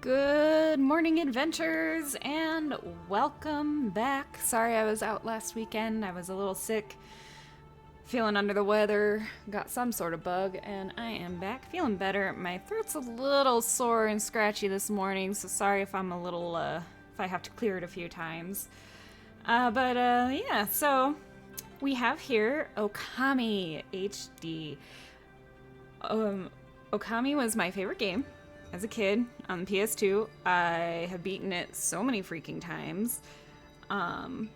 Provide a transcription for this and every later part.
Good morning, adventures, and welcome back. Sorry I was out last weekend. I was a little sick, feeling under the weather, got some sort of bug, and I am back feeling better. My throat's a little sore and scratchy this morning, so sorry if I'm a little, if I have to clear it a few times. Yeah, so we have here Okami HD. Okami was my favorite game as a kid on the PS2. I have beaten it so many freaking times. I've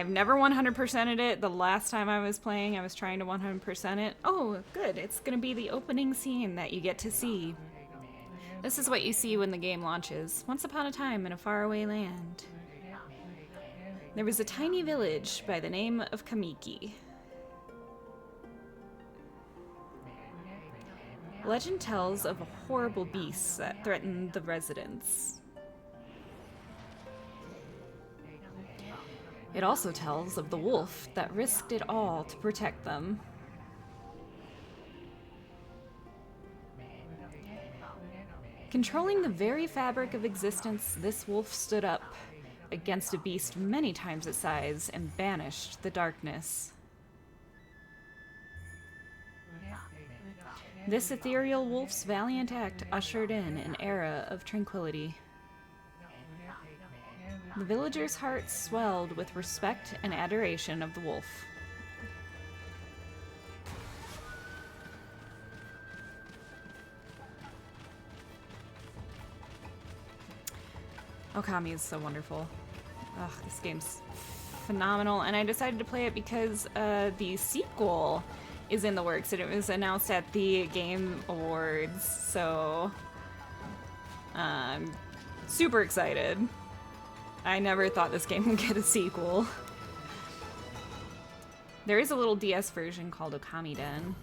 never 100%ed it. The last time I was playing, I was trying to 100% it. Oh, good. It's going to be the opening scene that you get to see. This is what you see when the game launches. Once upon a time in a faraway land, there was a tiny village by the name of Kamiki. Legend tells of a horrible beast that threatened the residents. It also tells of the wolf that risked it all to protect them. Controlling the very fabric of existence, this wolf stood up against a beast many times its size and banished the darkness. This ethereal wolf's valiant act ushered in an era of tranquility. The villagers' hearts swelled with respect and adoration of the wolf. Okami is so wonderful. Ugh, this game's phenomenal, and I decided to play it because the sequel is in the works, and it was announced at the Game Awards, so I'm super excited. I never thought this game would get a sequel. There is a little DS version called Okami Den.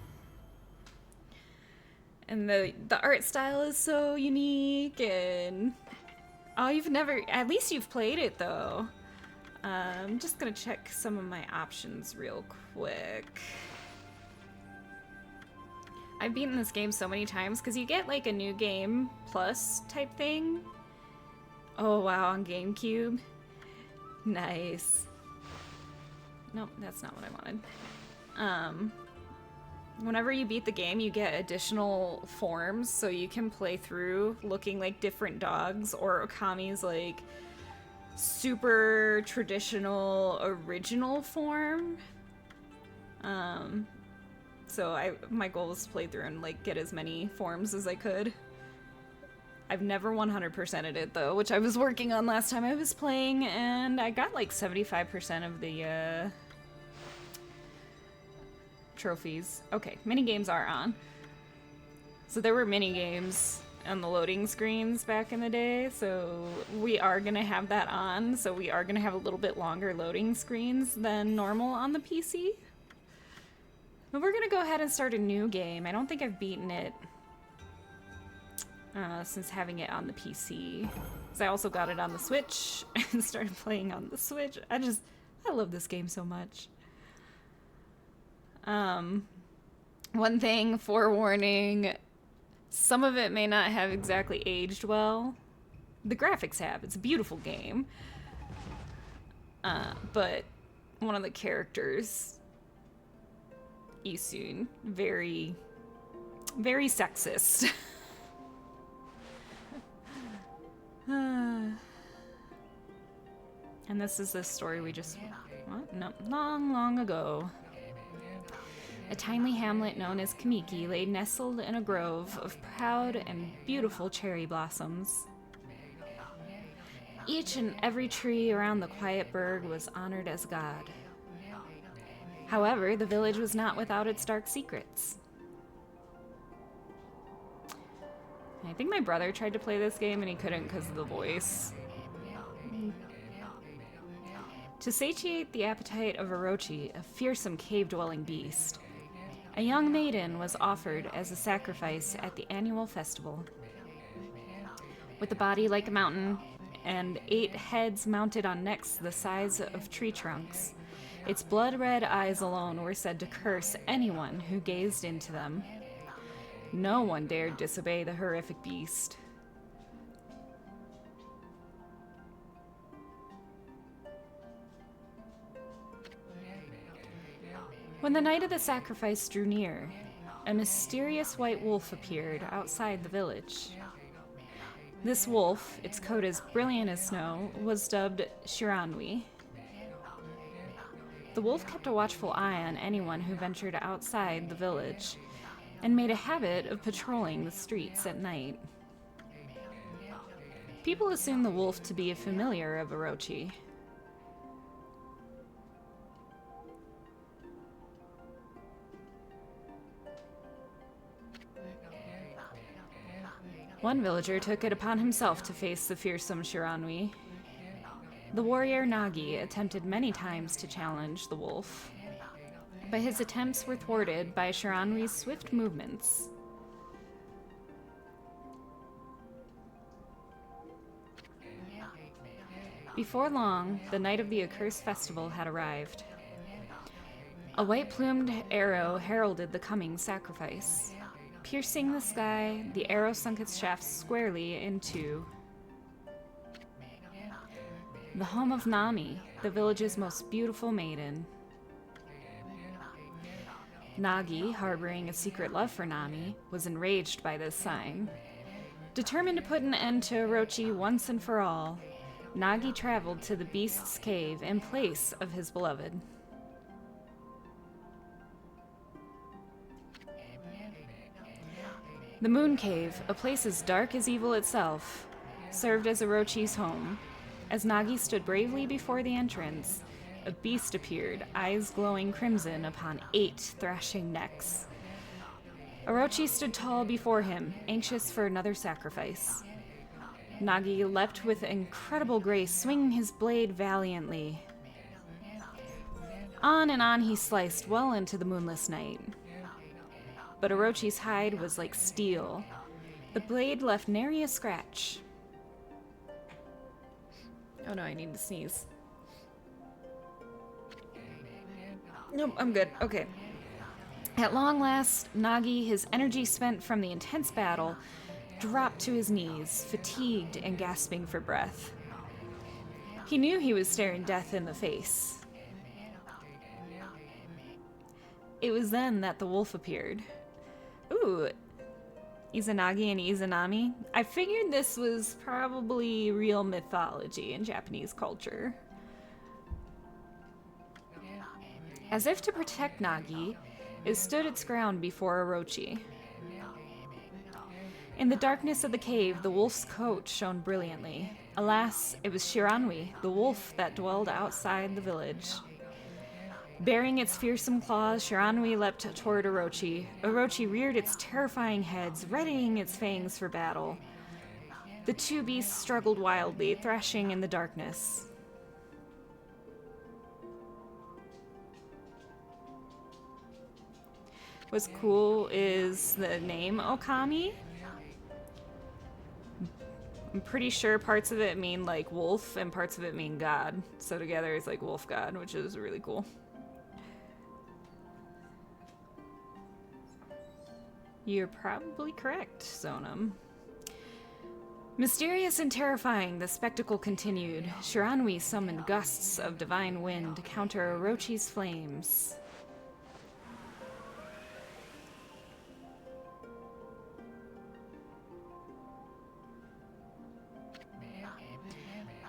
And the art style is so unique, and at least you've played it though. I'm just gonna check some of my options real quick. I've beaten this game so many times because you get like a new game plus type thing. Oh wow, on GameCube. Nice. Nope, that's not what I wanted. Whenever you beat the game, you get additional forms, so you can play through looking like different dogs, or Okami's like super traditional original form. So my goal was to play through and like get as many forms as I could. I've never 100%ed it though, which I was working on last time I was playing, and I got like 75% of the trophies. Okay, minigames are on. So there were minigames on the loading screens back in the day, so we are gonna have that on, so we are gonna have a little bit longer loading screens than normal on the PC. But we're gonna go ahead and start a new game. I don't think I've beaten it since having it on the PC. Because I also got it on the Switch and started playing on the Switch. I love this game so much. One thing, forewarning, some of it may not have exactly aged well. The graphics have. It's a beautiful game. But one of the characters, Isun, very, very sexist. And this is the story we just... What? No, long ago. A tiny hamlet known as Kamiki lay nestled in a grove of proud and beautiful cherry blossoms. Each and every tree around the quiet burg was honored as god. However, the village was not without its dark secrets. I think my brother tried to play this game and he couldn't because of the voice. To satiate the appetite of Orochi, a fearsome cave-dwelling beast, a young maiden was offered as a sacrifice at the annual festival. With a body like a mountain and 8 heads mounted on necks the size of tree trunks, its blood-red eyes alone were said to curse anyone who gazed into them. No one dared disobey the horrific beast. When the night of the sacrifice drew near, a mysterious white wolf appeared outside the village. This wolf, its coat as brilliant as snow, was dubbed Shiranui. The wolf kept a watchful eye on anyone who ventured outside the village, and made a habit of patrolling the streets at night. People assume the wolf to be a familiar of Orochi. One villager took it upon himself to face the fearsome Shiranui. The warrior Nagi attempted many times to challenge the wolf, but his attempts were thwarted by Shiranui's swift movements. Before long, the night of the accursed festival had arrived. A white-plumed arrow heralded the coming sacrifice. Piercing the sky, the arrow sunk its shaft squarely into the home of Nami, the village's most beautiful maiden. Nagi, harboring a secret love for Nami, was enraged by this sign. Determined to put an end to Orochi once and for all, Nagi traveled to the beast's cave in place of his beloved. The Moon Cave, a place as dark as evil itself, served as Orochi's home. As Nagi stood bravely before the entrance, a beast appeared, eyes glowing crimson upon 8 thrashing necks. Orochi stood tall before him, anxious for another sacrifice. Nagi leapt with incredible grace, swinging his blade valiantly. On and on he sliced well into the moonless night. But Orochi's hide was like steel. The blade left nary a scratch. Oh no, I need to sneeze. Nope, I'm good. Okay. At long last, Nagi, his energy spent from the intense battle, dropped to his knees, fatigued and gasping for breath. He knew he was staring death in the face. It was then that the wolf appeared. Ooh, Izanagi and Izanami. I figured this was probably real mythology in Japanese culture. As if to protect Nagi, it stood its ground before Orochi. In the darkness of the cave, the wolf's coat shone brilliantly. Alas, it was Shiranui, the wolf that dwelled outside the village. Bearing its fearsome claws, Shiranui leapt toward Orochi. Orochi reared its terrifying heads, readying its fangs for battle. The two beasts struggled wildly, thrashing in the darkness. What's cool is the name Okami. I'm pretty sure parts of it mean like wolf and parts of it mean god. So together it's like wolf god, which is really cool. You're probably correct, Zonam. Mysterious and terrifying, the spectacle continued. Shiranui summoned gusts of divine wind to counter Orochi's flames.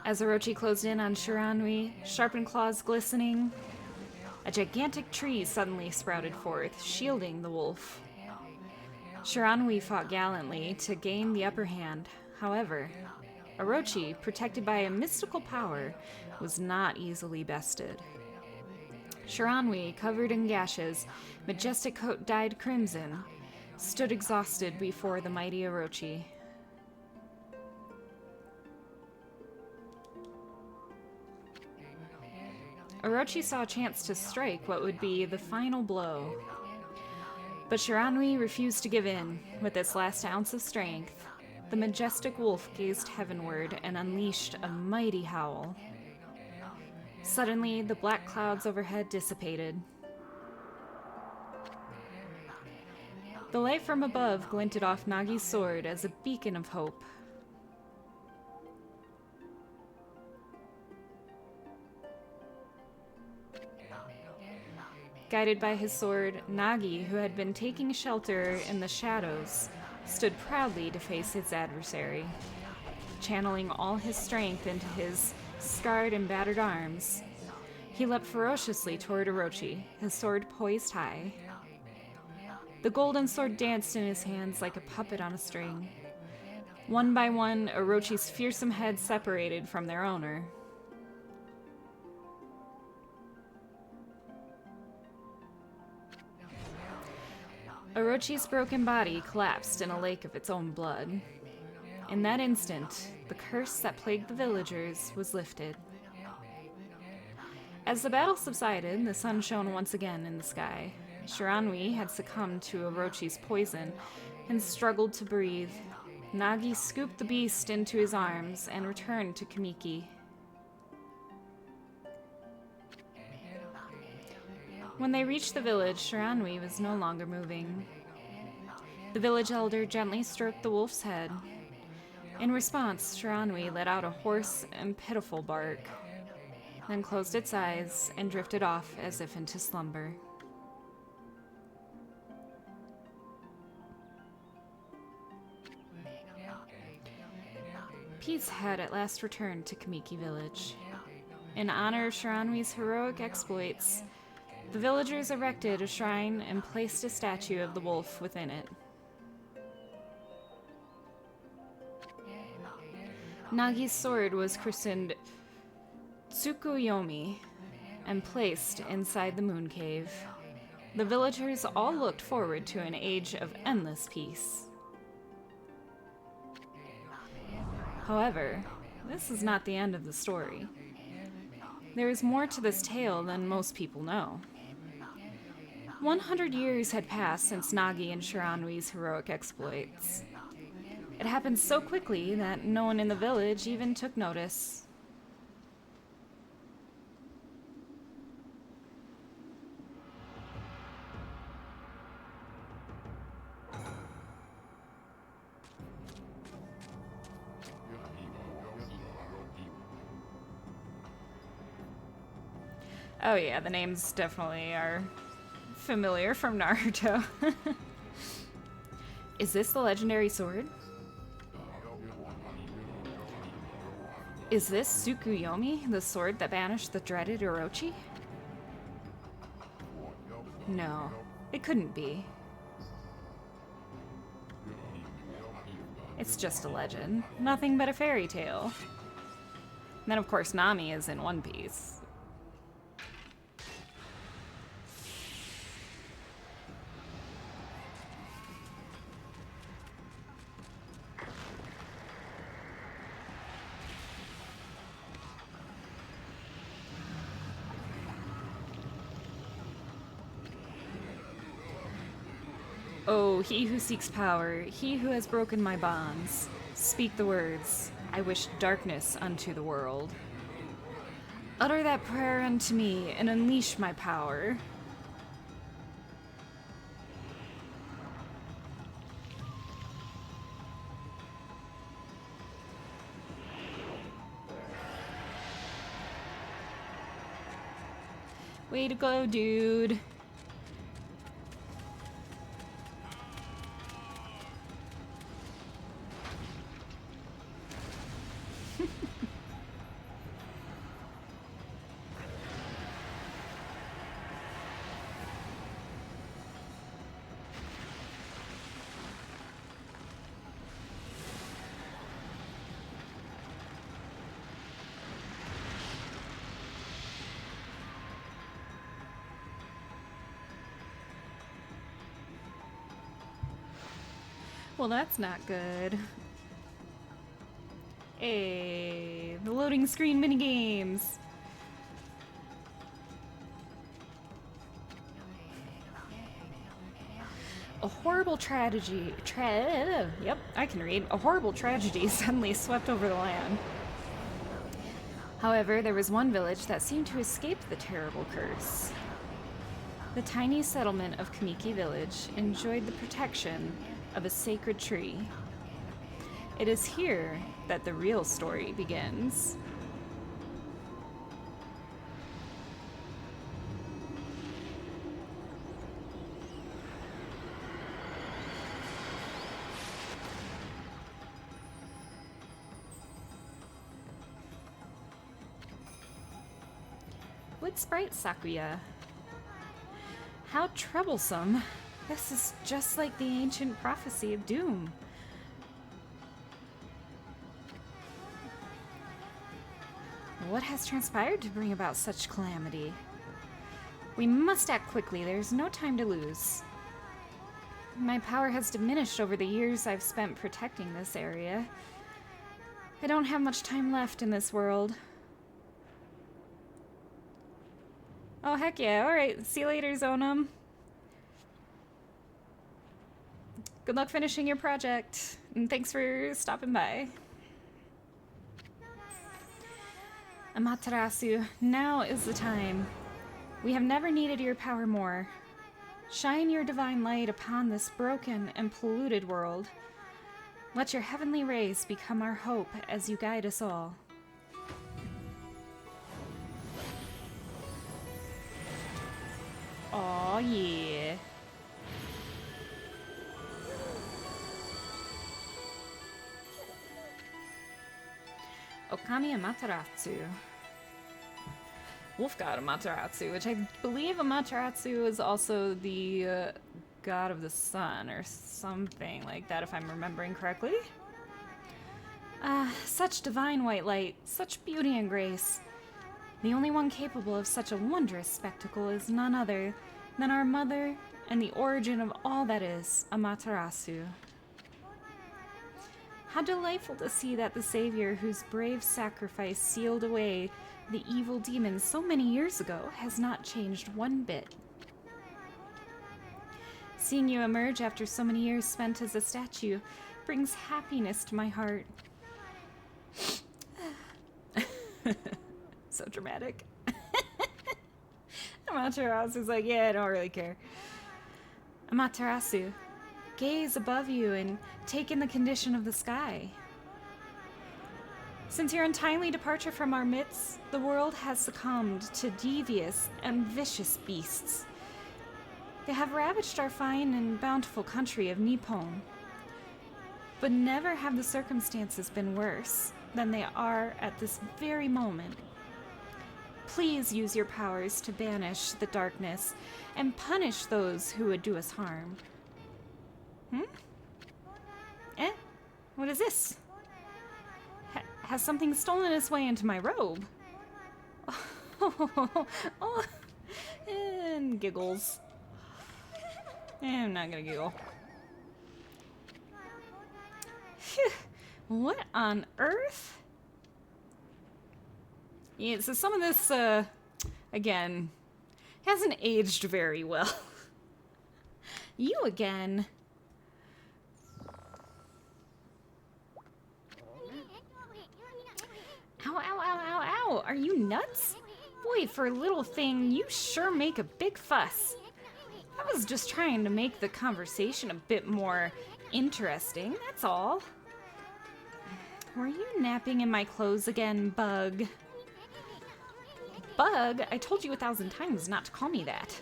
As Orochi closed in on Shiranui, sharpened claws glistening, a gigantic tree suddenly sprouted forth, shielding the wolf. Shiranui fought gallantly to gain the upper hand. However, Orochi, protected by a mystical power, was not easily bested. Shiranui, covered in gashes, majestic coat dyed crimson, stood exhausted before the mighty Orochi. Orochi saw a chance to strike what would be the final blow. But Shiranui refused to give in. With its last ounce of strength, the majestic wolf gazed heavenward and unleashed a mighty howl. Suddenly, the black clouds overhead dissipated. The light from above glinted off Nagi's sword as a beacon of hope. Guided by his sword, Nagi, who had been taking shelter in the shadows, stood proudly to face his adversary. Channeling all his strength into his scarred and battered arms, he leapt ferociously toward Orochi, his sword poised high. The golden sword danced in his hands like a puppet on a string. One by one, Orochi's fearsome heads separated from their owner. Orochi's broken body collapsed in a lake of its own blood. In that instant, the curse that plagued the villagers was lifted. As the battle subsided, the sun shone once again in the sky. Shiranui had succumbed to Orochi's poison and struggled to breathe. Nagi scooped the beast into his arms and returned to Kamiki. When they reached the village, Shiranui was no longer moving. The village elder gently stroked the wolf's head. In response, Shiranui let out a hoarse and pitiful bark, then closed its eyes and drifted off as if into slumber. Peace had at last returned to Kamiki village. In honor of Shiranui's heroic exploits, the villagers erected a shrine and placed a statue of the wolf within it. Nagi's sword was christened Tsukuyomi and placed inside the moon cave. The villagers all looked forward to an age of endless peace. However, this is not the end of the story. There is more to this tale than most people know. 100 years had passed since Nagi and Shiranui's heroic exploits. It happened so quickly that no one in the village even took notice. Oh yeah, the names definitely are familiar from Naruto. Is this the legendary sword? Is this Tsukuyomi, the sword that banished the dreaded Orochi? No, it couldn't be. It's just a legend, nothing but a fairy tale. And then of course Nami is in One Piece. Oh, he who seeks power, he who has broken my bonds, speak the words, I wish darkness unto the world. Utter that prayer unto me and unleash my power. Way to go, dude. Well, that's not good. Hey, the loading screen minigames. A horrible tragedy. Yep, I can read. A horrible tragedy suddenly swept over the land. However, there was one village that seemed to escape the terrible curse. The tiny settlement of Kamiki Village enjoyed the protection of a sacred tree. It is here that the real story begins. Wood Sprite Sakuya. How troublesome. This is just like the ancient prophecy of doom. What has transpired to bring about such calamity? We must act quickly. There's no time to lose. My power has diminished over the years I've spent protecting this area. I don't have much time left in this world. Oh, heck yeah. Alright, see you later, Zonum. Good luck finishing your project, and thanks for stopping by. Amaterasu, now is the time. We have never needed your power more. Shine your divine light upon this broken and polluted world. Let your heavenly rays become our hope as you guide us all. Aw, yeah. Okami Amaterasu. Wolf god Amaterasu, which I believe Amaterasu is also the god of the sun or something like that, if I'm remembering correctly. Such divine white light, such beauty and grace. The only one capable of such a wondrous spectacle is none other than our mother and the origin of all that is, Amaterasu. How delightful to see that the savior whose brave sacrifice sealed away the evil demons so many years ago has not changed one bit. Seeing you emerge after so many years spent as a statue brings happiness to my heart. So dramatic. Amaterasu's like, yeah, I don't really care. Amaterasu, gaze above you and take in the condition of the sky. Since your untimely departure from our midst, the world has succumbed to devious and vicious beasts. They have ravaged our fine and bountiful country of Nippon. But never have the circumstances been worse than they are at this very moment. Please use your powers to banish the darkness and punish those who would do us harm. What is this? Has something stolen its way into my robe? Oh, and giggles. I'm not gonna giggle. Phew, what on earth? Yeah, so some of this, again, hasn't aged very well. You again. Ow, ow, ow, ow, ow. Are you nuts? Boy, for a little thing, you sure make a big fuss. I was just trying to make the conversation a bit more interesting, that's all. Were you napping in my clothes again, Bug? Bug? I told you 1,000 times not to call me that.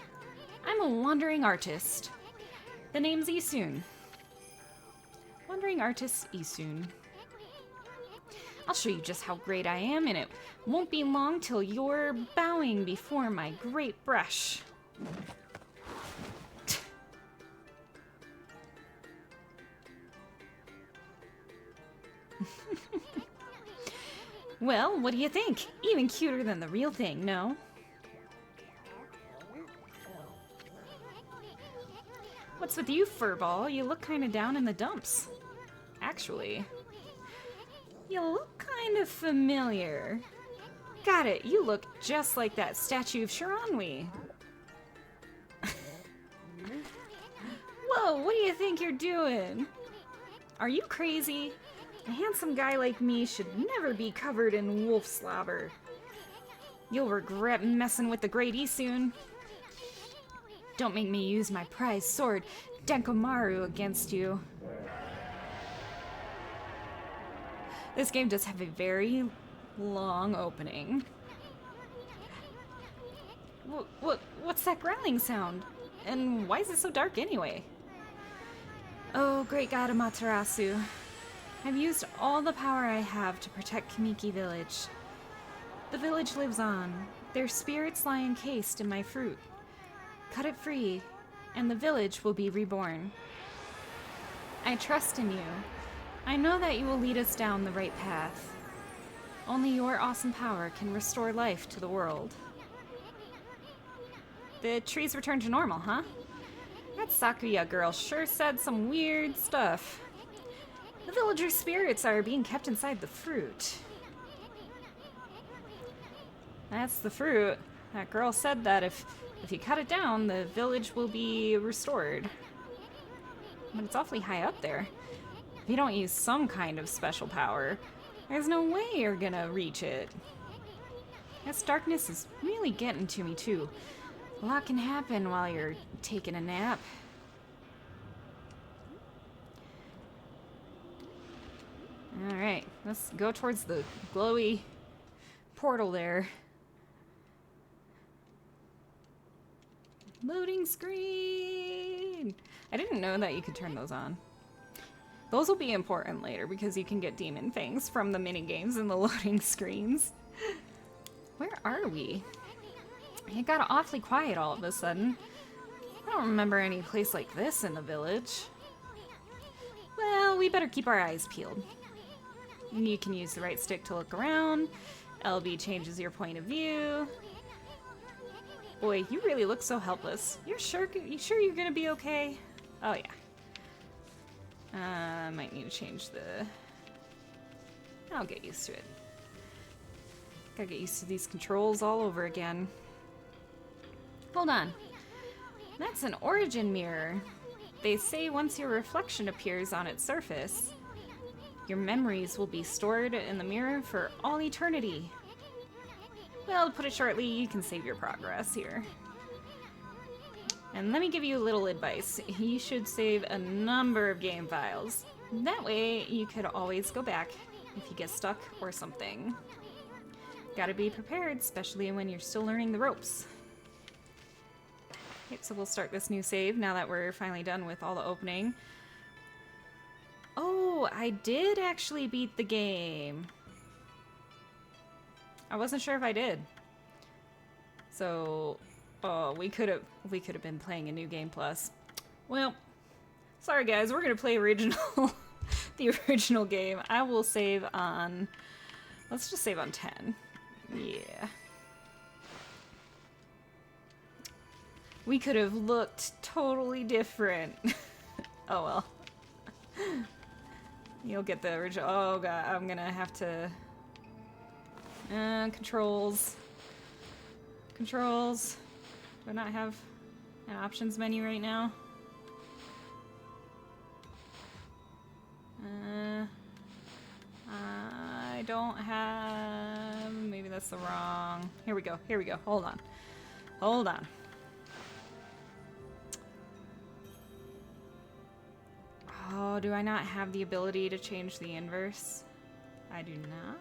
I'm a wandering artist. The name's Isun. Wandering artist Isun. I'll show you just how great I am, and it won't be long till you're bowing before my great brush. Well, what do you think? Even cuter than the real thing, no? What's with you, furball? You look kind of down in the dumps. Actually, you look kind of familiar. Got it, you look just like that statue of Shiranui. Whoa, what do you think you're doing? Are you crazy? A handsome guy like me should never be covered in wolf slobber. You'll regret messing with the great Isun. Don't make me use my prized sword, Denkomaru, against you. This game does have a very long opening. What's that growling sound? And why is it so dark anyway? Oh, great god Amaterasu. I've used all the power I have to protect Kamiki Village. The village lives on. Their spirits lie encased in my fruit. Cut it free, and the village will be reborn. I trust in you. I know that you will lead us down the right path. Only your awesome power can restore life to the world. The trees return to normal, huh? That Sakuya girl sure said some weird stuff. The villagers' spirits are being kept inside the fruit. That's the fruit. That girl said that if you cut it down, the village will be restored. But it's awfully high up there. If you don't use some kind of special power, there's no way you're gonna reach it. This darkness is really getting to me, too. A lot can happen while you're taking a nap. Alright, let's go towards the glowy portal there. Loading screen! I didn't know that you could turn those on. Those will be important later because you can get demon things from the mini games and the loading screens. Where are we? It got awfully quiet all of a sudden. I don't remember any place like this in the village. Well, we better keep our eyes peeled. You can use the right stick to look around. LB changes your point of view. Boy, you really look so helpless. You sure you're gonna be okay? Oh yeah. Might need to change the... I'll get used to it. Gotta get used to these controls all over again. Hold on. That's an origin mirror. They say once your reflection appears on its surface, your memories will be stored in the mirror for all eternity. Well, to put it shortly, you can save your progress here. And let me give you a little advice. You should save a number of game files. That way, you could always go back if you get stuck or something. Gotta be prepared, especially when you're still learning the ropes. Okay, so we'll start this new save now that we're finally done with all the opening. Oh, I did actually beat the game. I wasn't sure if I did. So, oh, we could have been playing a new game plus. Well, sorry guys, we're gonna play original, the original game. I will save on, let's just save on 10. Yeah. We could have looked totally different. Oh well. You'll get the original. Oh god, I'm gonna have to. Controls. Controls. Do I not have an options menu right now? I don't have. Maybe that's the wrong. Here we go. Here we go. Hold on. Hold on. Oh, do I not have the ability to change the inverse? I do not.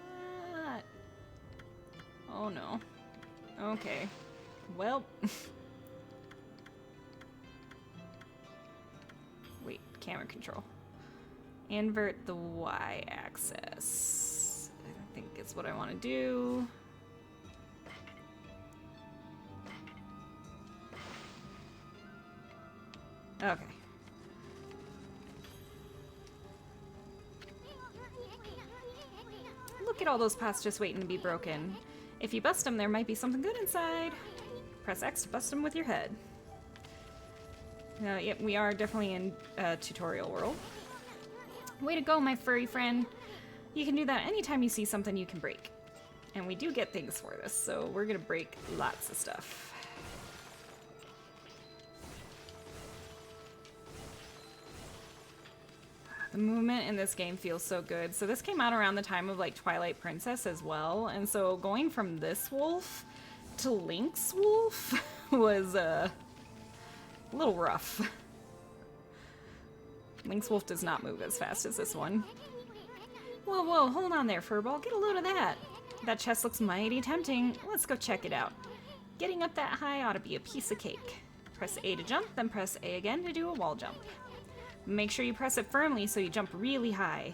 Oh no. Okay. Well. Wait, camera control. Invert the y-axis. I think it's what I want to do. Okay. Look at all those pots just waiting to be broken. If you bust them, there might be something good inside. Press X to bust them with your head. Yep, we are definitely in tutorial world. Way to go, my furry friend. You can do that anytime you see something you can break. And we do get things for this, so we're gonna break lots of stuff. The movement in this game feels so good. So this came out around the time of like Twilight Princess as well, and so going from this wolf to Link's wolf was a little rough. Link's wolf does not move as fast as this one. Whoa, whoa, hold on there, Furball. Get a load of that. That chest looks mighty tempting. Let's go check it out. Getting up that high ought to be a piece of cake. Press A to jump, then press A again to do a wall jump. Make sure you press it firmly so you jump really high.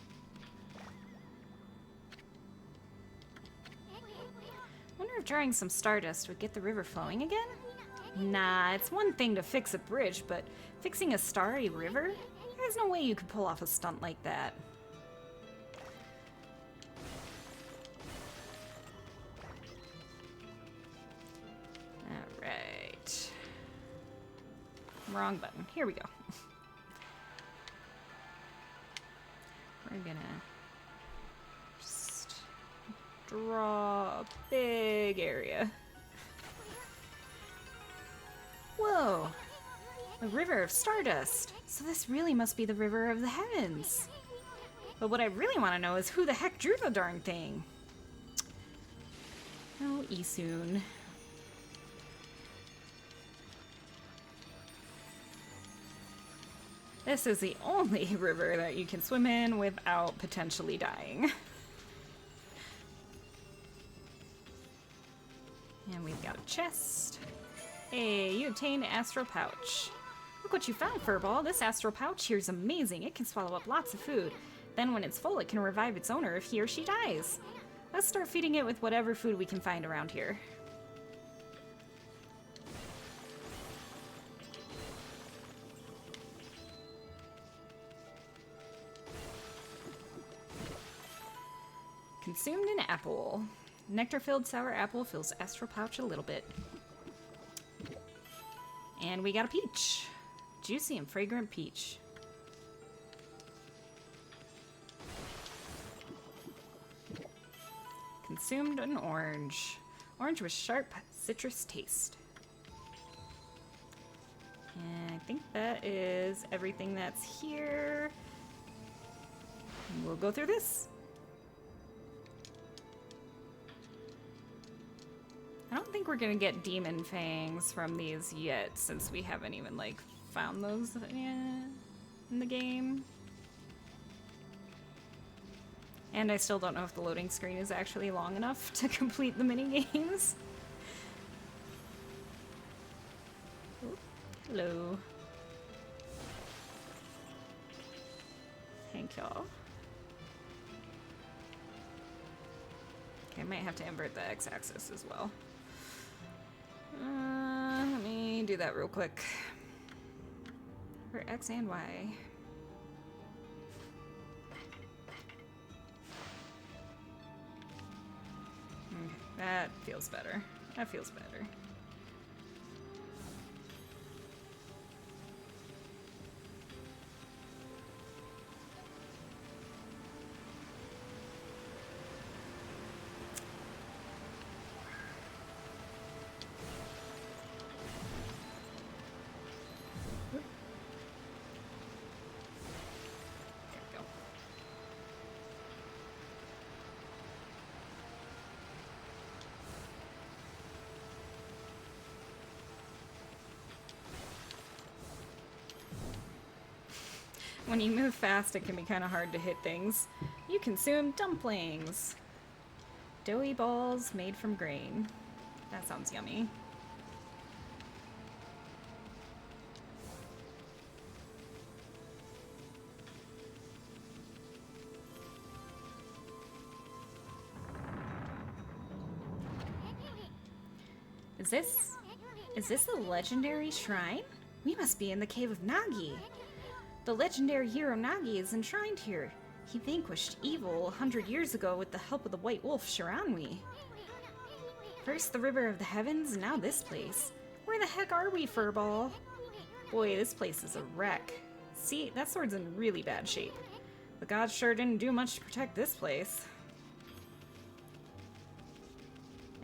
drawing some stardust would get the river flowing again? Nah, it's one thing to fix a bridge, but fixing a starry river? There's no way you could pull off a stunt like that. Alright. Wrong button. Here we go. We're gonna just draw a big area. Whoa! A river of stardust! So this really must be the river of the heavens! But what I really want to know is who the heck drew the darn thing? Oh, Isun. This is the only river that you can swim in without potentially dying. And we've got a chest. Hey, you obtained Astral Pouch. Look what you found, Furball. This Astral Pouch here is amazing. It can swallow up lots of food. Then when it's full, it can revive its owner if he or she dies. Let's start feeding it with whatever food we can find around here. Consumed an apple. Nectar-filled sour apple fills Astral Pouch a little bit. And we got a peach. Juicy and fragrant peach. Consumed an orange. Orange with sharp citrus taste. And I think that is everything that's here. And we'll go through this. I don't think we're gonna get demon fangs from these yet, since we haven't even, like, found those in the game. And I still don't know if the loading screen is actually long enough to complete the mini-games. Oh, hello. Thank y'all. Okay, I might have to invert the x-axis as well. Let me do that real quick. For X and Y. That feels better. That feels better. When you move fast, it can be kind of hard to hit things. You consume dumplings. Doughy balls made from grain. That sounds yummy. Is this the legendary shrine? We must be in the cave of Nagi. The legendary hero Nagi is enshrined here. He vanquished evil 100 years ago with the help of the white wolf Shiranui. First the river of the heavens, now this place. Where the heck are we, Furball? Boy, this place is a wreck. See, that sword's in really bad shape. The gods sure didn't do much to protect this place.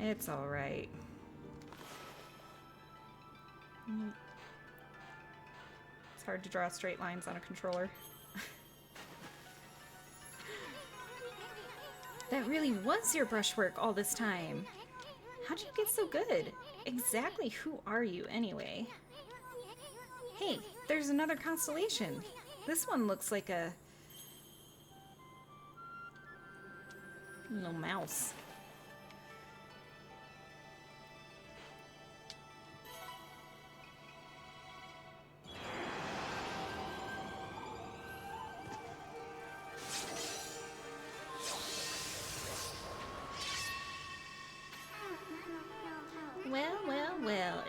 It's alright. It's hard to draw straight lines on a controller. That really was your brushwork all this time. How'd you get so good? Exactly who are you anyway? Hey, there's another constellation. This one looks like a little mouse.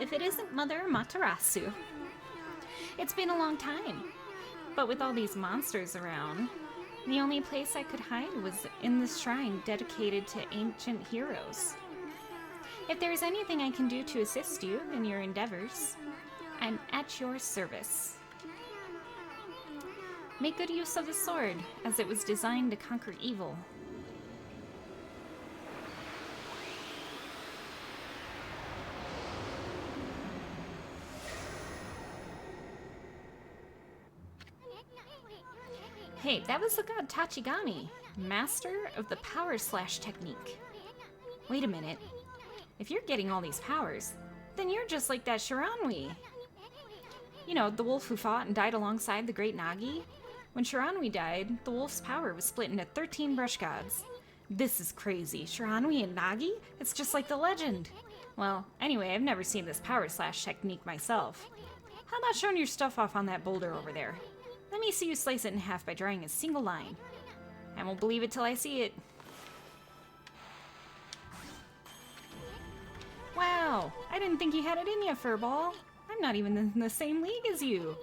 if it isn't Mother Amaterasu. It's been a long time, but with all these monsters around, the only place I could hide was in this shrine dedicated to ancient heroes. If there is anything I can do to assist you in your endeavors, I'm at your service. Make good use of the sword, as it was designed to conquer evil. Hey, that was the god Tachigami, master of the power slash technique. Wait a minute. If you're getting all these powers, then you're just like that Shiranui. You know, the wolf who fought and died alongside the great Nagi? When Shiranui died, the wolf's power was split into 13 brush gods. This is crazy. Shiranui and Nagi? It's just like the legend. Well, anyway, I've never seen this power slash technique myself. How about showing your stuff off on that boulder over there? Let me see you slice it in half by drawing a single line. I won't believe it till I see it. Wow, I didn't think you had it in you, Furball. I'm not even in the same league as you.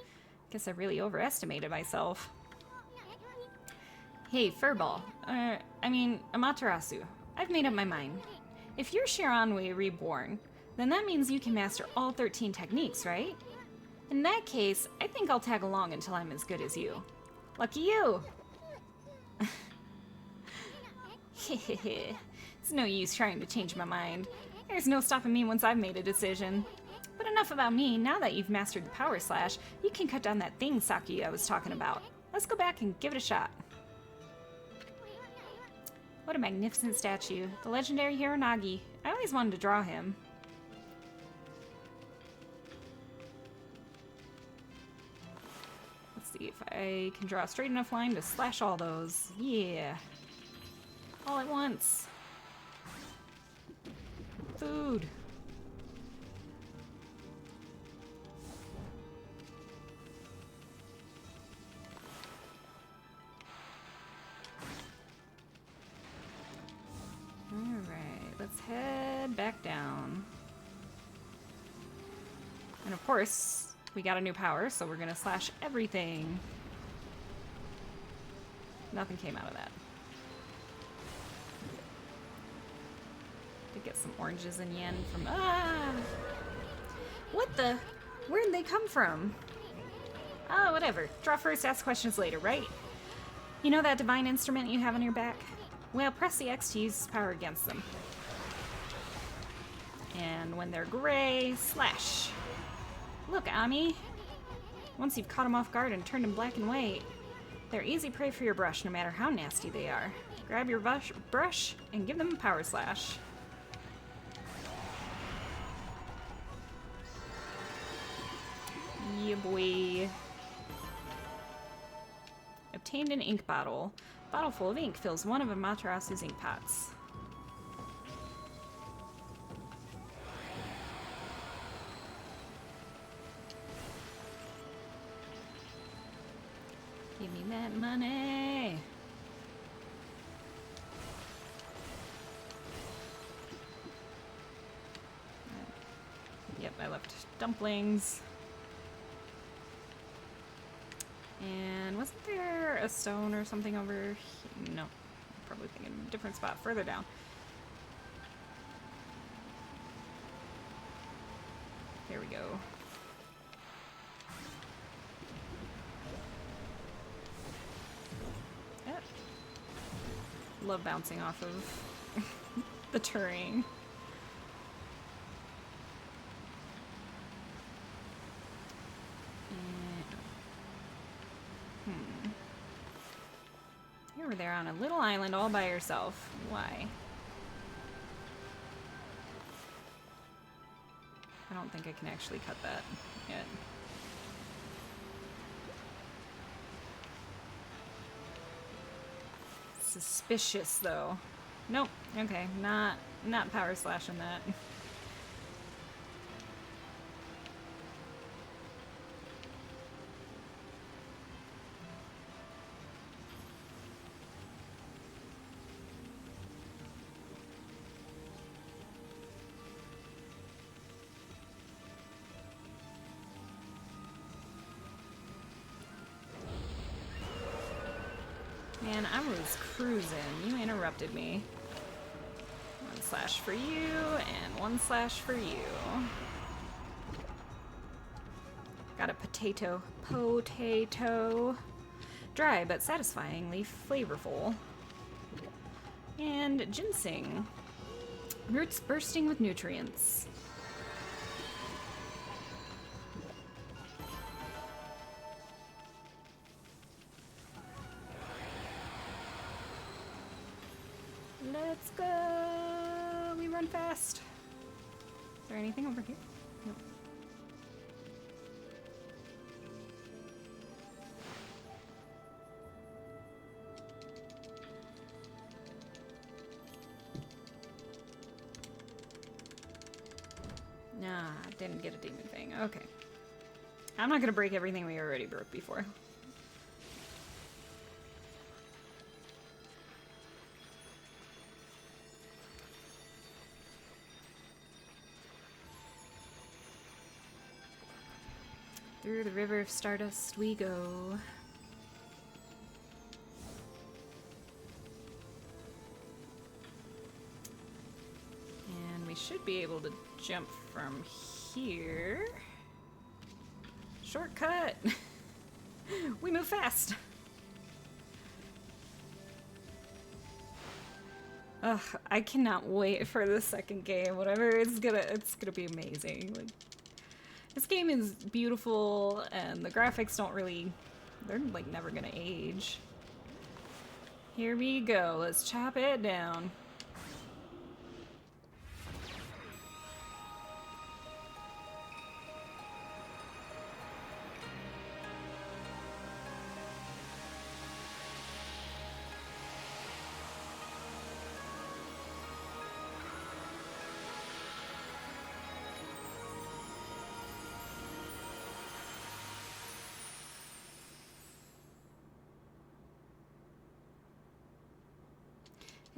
Guess I really overestimated myself. Hey, Furball. Amaterasu. I've made up my mind. If you're Shiranui reborn, then that means you can master all 13 techniques, right? In that case, I think I'll tag along until I'm as good as you. Lucky you! It's no use trying to change my mind. There's no stopping me once I've made a decision. But enough about me. Now that you've mastered the power slash, you can cut down that thing Saki I was talking about. Let's go back and give it a shot. What a magnificent statue. The legendary hero Nagi. I always wanted to draw him. Let's see if I can draw a straight enough line to slash all those. Yeah. All at once. Food. Alright, let's head back down. And of course, we got a new power, so we're gonna slash everything. Nothing came out of that. To get some oranges and yen from... Ah! What the? Where'd they come from? Oh, whatever. Draw first, ask questions later, right? You know that divine instrument you have on your back? Well, press the X to use its power against them. And when they're gray, slash. Look, Ami. Once you've caught them off guard and turned them black and white, they're easy prey for your brush, no matter how nasty they are. Grab your brush and give them a power slash. Yeah, boy. Obtained an ink bottle. Bottle full of ink fills one of Amaterasu's ink pots. Give me that money. Yep, I left dumplings. And wasn't there a stone or something over here? No. Probably thinking of a different spot further down. There we go. Yep. Love bouncing off of the terrain. You're over there on a little island all by yourself. Why? I don't think I can actually cut that yet. Suspicious, though. Nope. Okay, not power slashing that. Man, I was cruising. You interrupted me. 1 slash for you, and 1 slash for you. Got a potato. Potato. Dry, but satisfyingly flavorful. And ginseng. Roots bursting with nutrients. Let's go! We run fast. Is there anything over here? No. Nah, didn't get a demon thing. Okay. I'm not gonna break everything we already broke before. Through the river of Stardust we go. And we should be able to jump from here. Shortcut! We move fast! Ugh, I cannot wait for the second game. Whatever it's gonna be amazing. Like, this game is beautiful, and the graphics don't really... they're, like, never gonna age. Here we go. Let's chop it down.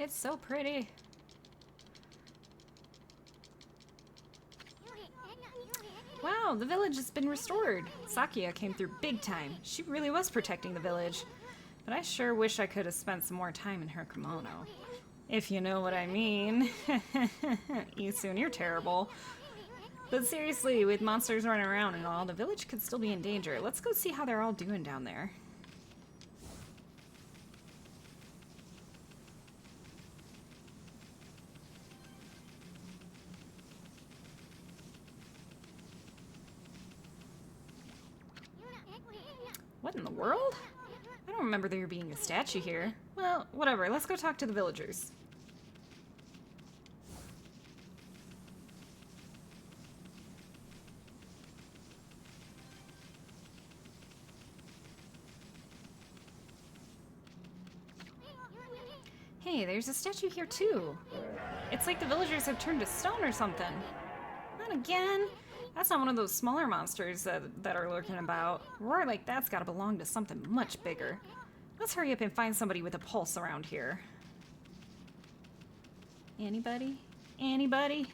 It's so pretty. Wow, the village has been restored. Sakia came through big time. She really was protecting the village. But I sure wish I could have spent some more time in her kimono. If you know what I mean. Isun, you're terrible. But seriously, with monsters running around and all, the village could still be in danger. Let's go see how they're all doing down there. What in the world? I don't remember there being a statue here. Well, whatever. Let's go talk to the villagers. Hey, there's a statue here too. It's like the villagers have turned to stone or something. Not again. That's not one of those smaller monsters that are lurking about. Roar like that's gotta belong to something much bigger. Let's hurry up and find somebody with a pulse around here. Anybody? Anybody?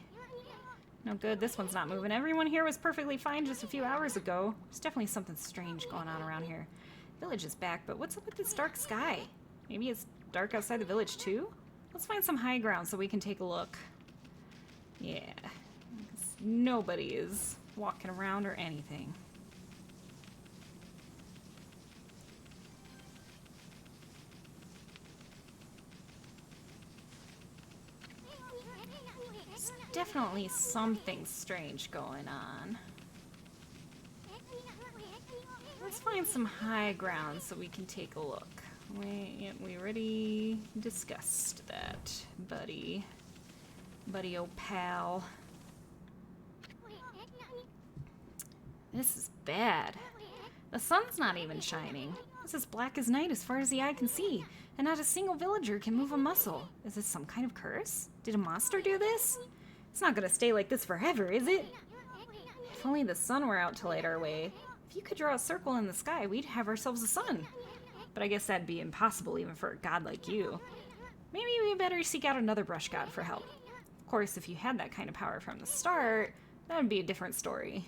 No good, this one's not moving. Everyone here was perfectly fine just a few hours ago. There's definitely something strange going on around here. Village is back, but what's up with this dark sky? Maybe it's dark outside the village too? Let's find some high ground so we can take a look. Yeah. Nobody is walking around or anything. There's definitely something strange going on. Let's find some high ground so we can take a look. We already discussed that, buddy. Buddy, oh pal. This is bad. The sun's not even shining. It's as black as night as far as the eye can see, and not a single villager can move a muscle. Is this some kind of curse? Did a monster do this? It's not gonna stay like this forever, is it? If only the sun were out to light our way. If you could draw a circle in the sky, we'd have ourselves a sun. But I guess that'd be impossible even for a god like you. Maybe we better seek out another brush god for help. Of course, if you had that kind of power from the start, that would be a different story.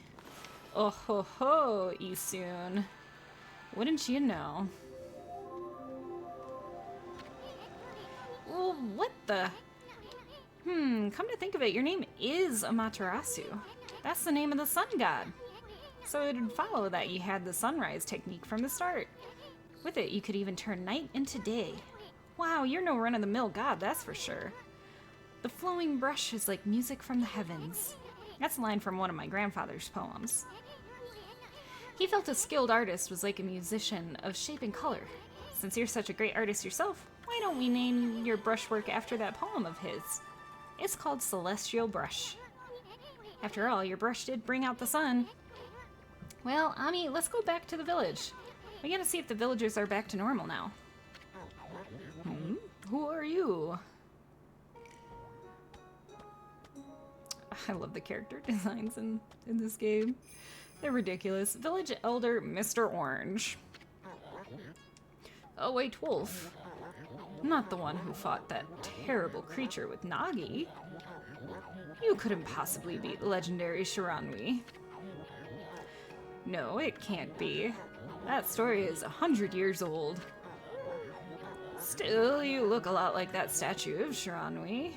Oh ho ho, Isun. Wouldn't you know? Well, what the? Come to think of it, your name is Amaterasu. That's the name of the sun god. So it would follow that you had the sunrise technique from the start. With it, you could even turn night into day. Wow, you're no run-of-the-mill god, that's for sure. The flowing brush is like music from the heavens. That's a line from one of my grandfather's poems. He felt a skilled artist was like a musician of shape and color. Since you're such a great artist yourself, why don't we name your brushwork after that poem of his? It's called Celestial Brush. After all, your brush did bring out the sun. Well, Ami, let's go back to the village. We gotta see if the villagers are back to normal now. Who are you? I love the character designs in this game. They're ridiculous. Village Elder Mr. Orange. A white wolf. Not the one who fought that terrible creature with Nagi. You couldn't possibly beat legendary Shiranui. No, it can't be. That story is 100 years old. Still, you look a lot like that statue of Shiranui.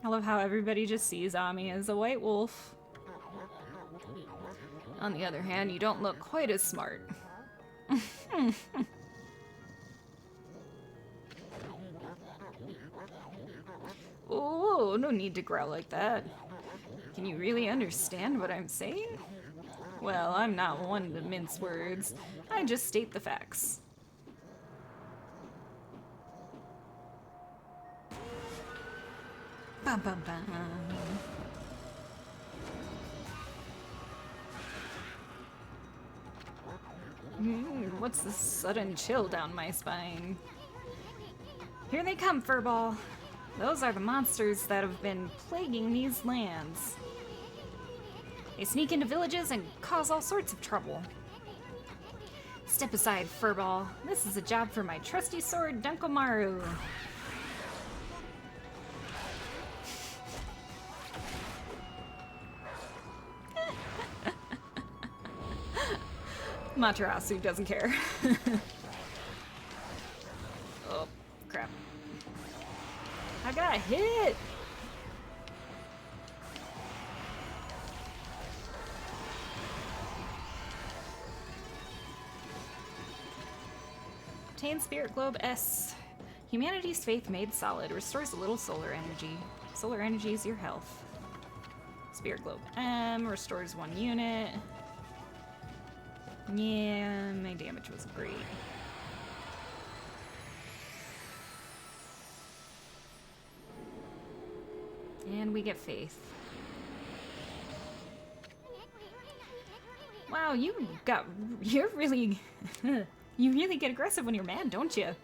I love how everybody just sees Ami as a white wolf. On the other hand, you don't look quite as smart. Oh, no need to growl like that. Can you really understand what I'm saying? Well, I'm not one to mince words. I just state the facts. Bum, bum, bum. What's this sudden chill down my spine? Here they come, Furball. Those are the monsters that have been plaguing these lands. They sneak into villages and cause all sorts of trouble. Step aside, Furball. This is a job for my trusty sword, Dunkomaru. Amaterasu doesn't care. Oh, crap. I got hit! Obtain Spirit Globe S. Humanity's faith made solid. Restores a little solar energy. Solar energy is your health. Spirit Globe M. Restores 1 unit. Yeah, my damage was great. And we get faith. Wow, you're really, you really get aggressive when you're mad, don't you?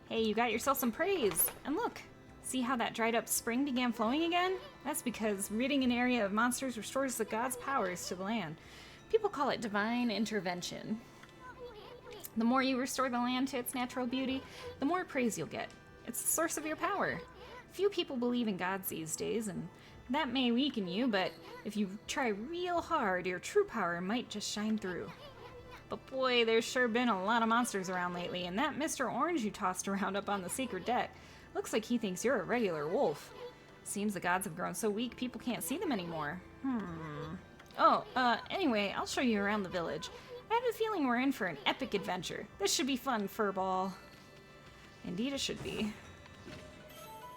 Hey, you got yourself some praise. And look, see how that dried up spring began flowing again? That's because ridding an area of monsters restores the god's powers to the land. People call it divine intervention. The more you restore the land to its natural beauty, the more praise you'll get. It's the source of your power. Few people believe in gods these days, and that may weaken you, but if you try real hard, your true power might just shine through. But boy, there's sure been a lot of monsters around lately, and that Mr. Orange you tossed around up on the secret deck looks like he thinks you're a regular wolf. Seems the gods have grown so weak people can't see them anymore. Oh, anyway, I'll show you around the village. I have a feeling we're in for an epic adventure. This should be fun, Furball. Indeed it should be.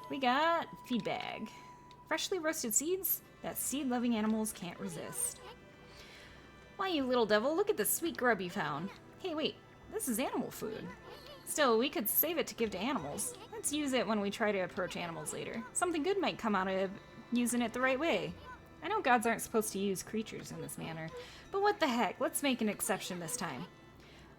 We got feed bag. Freshly roasted seeds that seed-loving animals can't resist. Why, you little devil, look at the sweet grub you found. Hey, wait, this is animal food. Still, we could save it to give to animals. Let's use it when we try to approach animals later. Something good might come out of using it the right way. I know gods aren't supposed to use creatures in this manner, but what the heck, let's make an exception this time.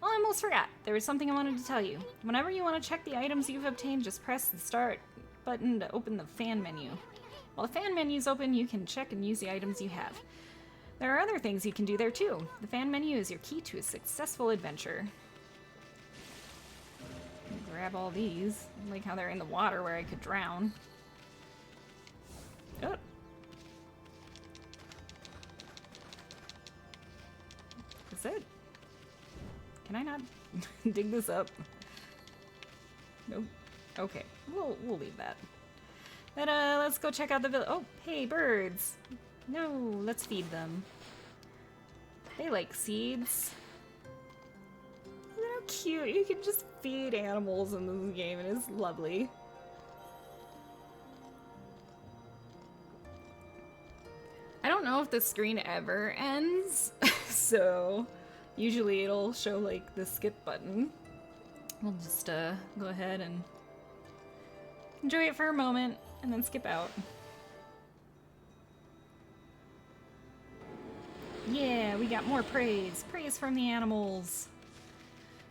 Oh, I almost forgot. There was something I wanted to tell you. Whenever you want to check the items you've obtained, just press the start button to open the fan menu. While the fan menu's open, you can check and use the items you have. There are other things you can do there too. The fan menu is your key to a successful adventure. Grab all these. I like how they're in the water where I could drown. Oh. Is it? Can I not dig this up? Nope. Okay, we'll leave that. But let's go check out the village. Oh, hey, birds. No, let's feed them. They like seeds. Look how cute. You can just feed animals in this game. It is lovely. I don't know if the screen ever ends, so usually it'll show like the skip button. We'll just go ahead and enjoy it for a moment and then skip out. Yeah, we got more praise. Praise from the animals.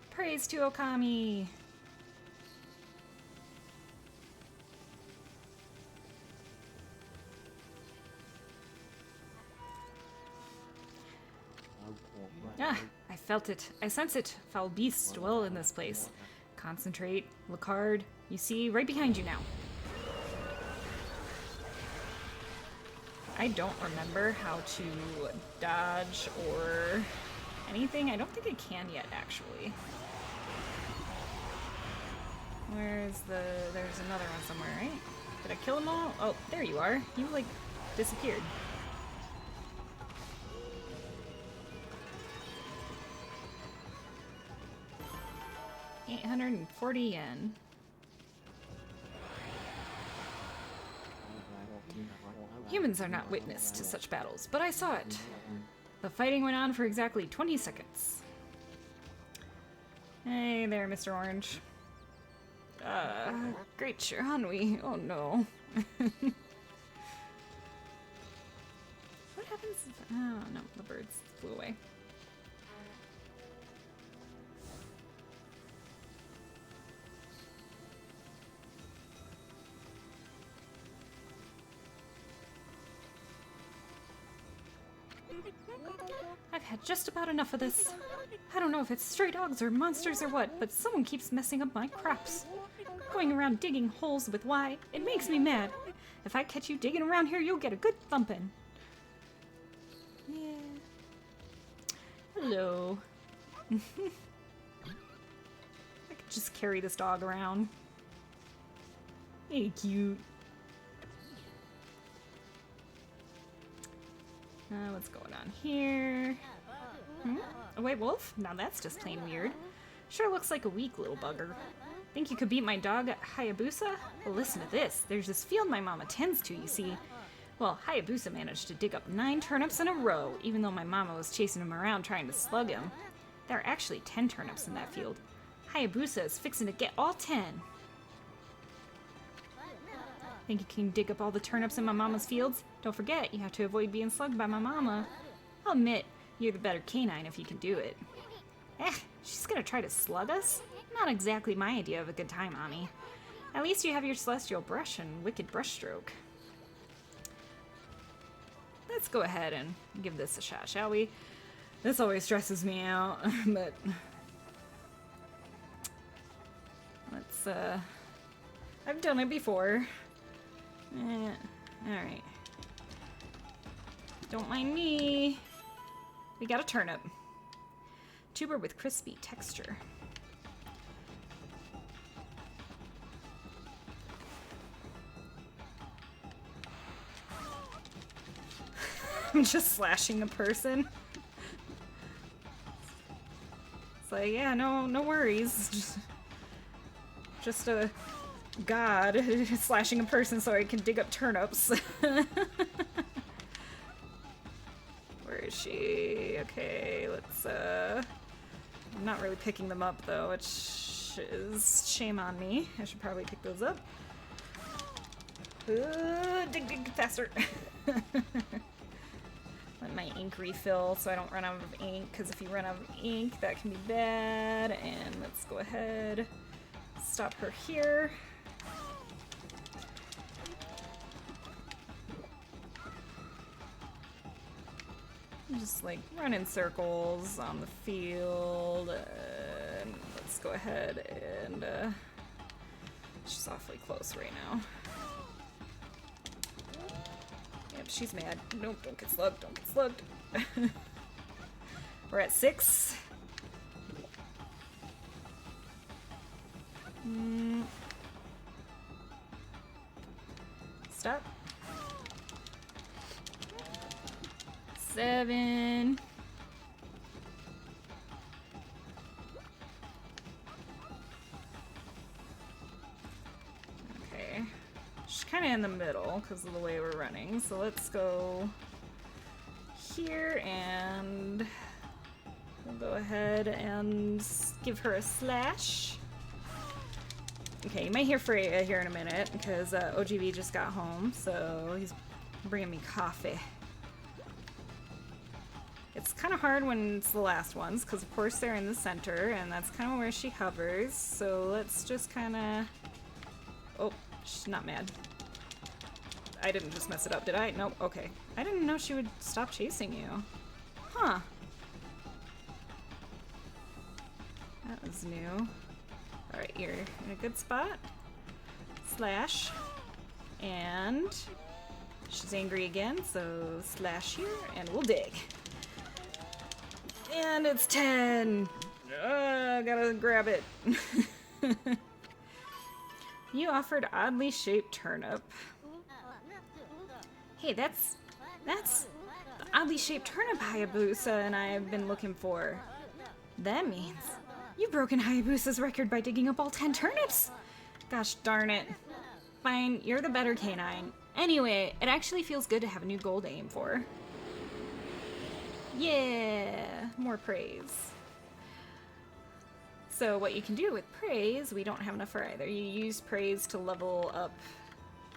Praise to Okami. Ah, I felt it. I sense it. Foul beasts dwell in this place. Concentrate. Look hard. You see, right behind you now. I don't remember how to dodge or anything. I don't think I can yet, actually. Where's the... There's another one somewhere, right? Did I kill them all? Oh, there you are. You, like, disappeared. $840 yen. Humans are not witness to such battles, but I saw it. The fighting went on for exactly 20 seconds. Hey there, Mr. Orange. Great Shiranui. Oh no. What happens if... Oh no, the birds flew away. I've had just about enough of this. I don't know if it's stray dogs or monsters or what, but someone keeps messing up my crops. Going around digging holes with why, it makes me mad. If I catch you digging around here, you'll get a good thumping. Yeah. Hello. I could just carry this dog around. Hey, cute. What's going on here? Oh, wait, wolf? Now that's just plain weird. Sure looks like a weak little bugger. Think you could beat my dog Hayabusa? Well, listen to this. There's this field my mama tends to, you see. Well, Hayabusa managed to dig up 9 turnips in a row, even though my mama was chasing him around trying to slug him. There are actually 10 turnips in that field. Hayabusa is fixing to get all 10. Think you can dig up all the turnips in my mama's fields? Don't forget, you have to avoid being slugged by my mama. I'll admit, you're the better canine if you can do it. She's gonna try to slug us? Not exactly my idea of a good time, Ami. At least you have your celestial brush and wicked brushstroke. Let's go ahead and give this a shot, shall we? This always stresses me out, but... Let's, I've done it before. Alright. Don't mind me. We got a turnip. Tuber with crispy texture. I'm just slashing a person. It's like, yeah, no worries. Just a god slashing a person so I can dig up turnips. Where is she? Okay, let's, I'm not really picking them up though, which is shame on me. I should probably pick those up. Dig faster. Let my ink refill so I don't run out of ink, because if you run out of ink, that can be bad. And let's go ahead, stop her here. Just like run in circles on the field. And let's go ahead and she's awfully close right now. Yep, she's mad. Nope, don't get slugged, don't get slugged. We're at 6. Stop. 7. Okay. She's kind of in the middle because of the way we're running. So let's go here and we'll go ahead and give her a slash. Okay, you might hear Freya here in a minute because OGV just got home, so he's bringing me coffee. It's kind of hard when it's the last ones because of course they're in the center and that's kind of where she hovers, so let's just kind of... Oh, she's not mad. I didn't just mess it up, did I? Nope, okay. I didn't know she would stop chasing you. Huh. That was new. Alright, you're in a good spot. Slash. And she's angry again, so slash here, and we'll dig. And it's 10! Gotta grab it. You offered oddly shaped turnip. Hey, that's the oddly shaped turnip Hayabusa and I have been looking for. That means you've broken Hayabusa's record by digging up all 10 turnips! Gosh darn it. Fine, you're the better canine. Anyway, it actually feels good to have a new goal to aim for. Yeah, more praise. So what you can do with praise, we don't have enough for either. You use praise to level up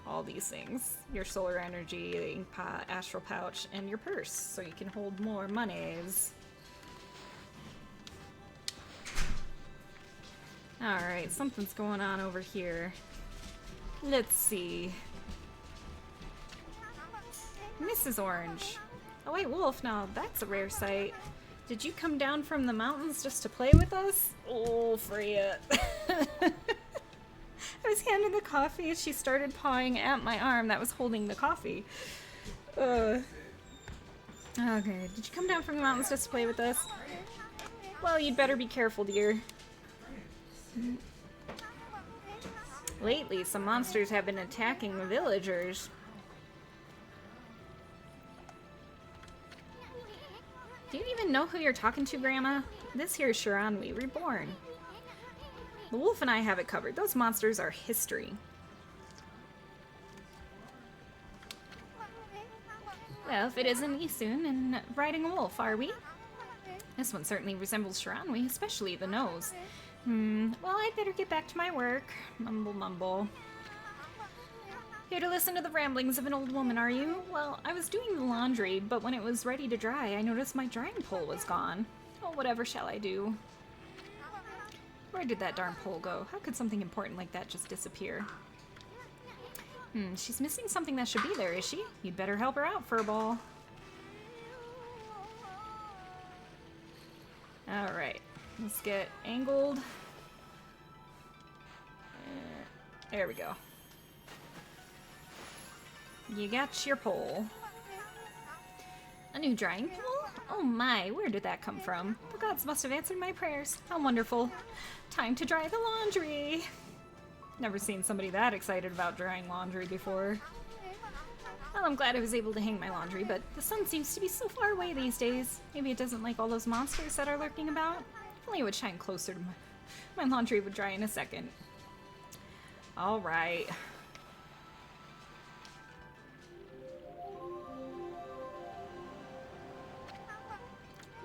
all these things. Your solar energy, the ink pot, astral pouch, and your purse, so you can hold more monies. Alright, something's going on over here. Let's see. Mrs. Orange. Oh wait, Wolf, now that's a rare sight. Did you come down from the mountains just to play with us? Oh, Freya. I was handing the coffee and she started pawing at my arm that was holding the coffee. Okay, did you come down from the mountains just to play with us? Well, you'd better be careful, dear. Lately, some monsters have been attacking the villagers. Do you even know who you're talking to, Grandma? This here's Shiranui, reborn. The wolf and I have it covered. Those monsters are history. Well, if it isn't Isun and riding a wolf, are we? This one certainly resembles Shiranui, especially the nose. Well, I'd better get back to my work. Mumble, mumble. Here to listen to the ramblings of an old woman, are you? Well, I was doing the laundry, but when it was ready to dry, I noticed my drying pole was gone. Oh, whatever shall I do? Where did that darn pole go? How could something important like that just disappear? She's missing something that should be there, is she? You'd better help her out, Furball. Alright, let's get angled. There we go. You got your pole. A new drying pole? Oh my, where did that come from? The gods must have answered my prayers. How wonderful. Time to dry the laundry. Never seen somebody that excited about drying laundry before. Well, I'm glad I was able to hang my laundry, but the sun seems to be so far away these days. Maybe it doesn't like all those monsters that are lurking about. If only it would shine closer to my laundry would dry in a second. Alright.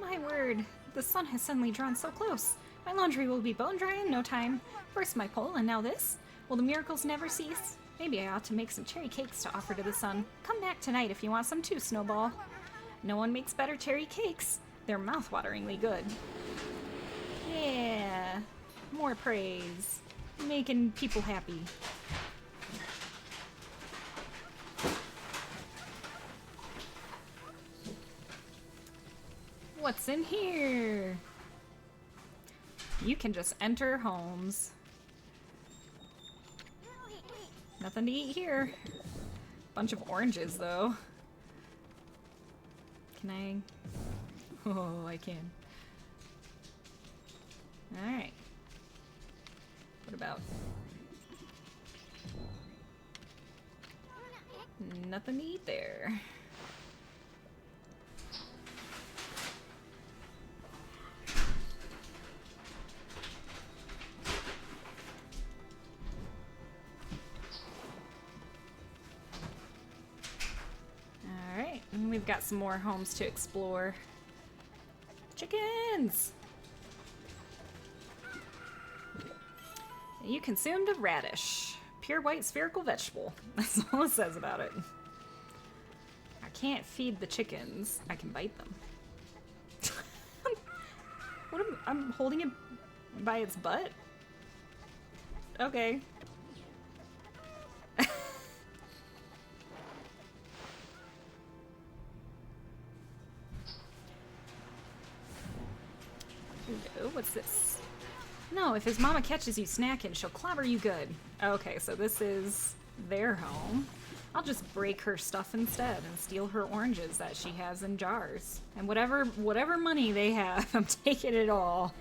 My word, the sun has suddenly drawn so close. My laundry will be bone dry in no time. First my pole, and now this. Will the miracles never cease? Maybe I ought to make some cherry cakes to offer to the sun. Come back tonight if you want some too, Snowball. No one makes better cherry cakes. They're mouth-wateringly good. Yeah, more praise. Making people happy. What's in here? You can just enter homes. Nothing to eat here. Bunch of oranges, though. Can I? Oh, I can. Alright. What about? nothing to eat there. Alright, and we've got some more homes to explore. Chickens! You consumed a radish. Pure white spherical vegetable. That's all it says about it. I can't feed the chickens. I can bite them. What I'm holding it by its butt? Okay. Ooh, what's this? No, if his mama catches you snacking, she'll clobber you good. Okay, so this is their home. I'll just break her stuff instead and steal her oranges that she has in jars. And whatever money they have, I'm taking it all.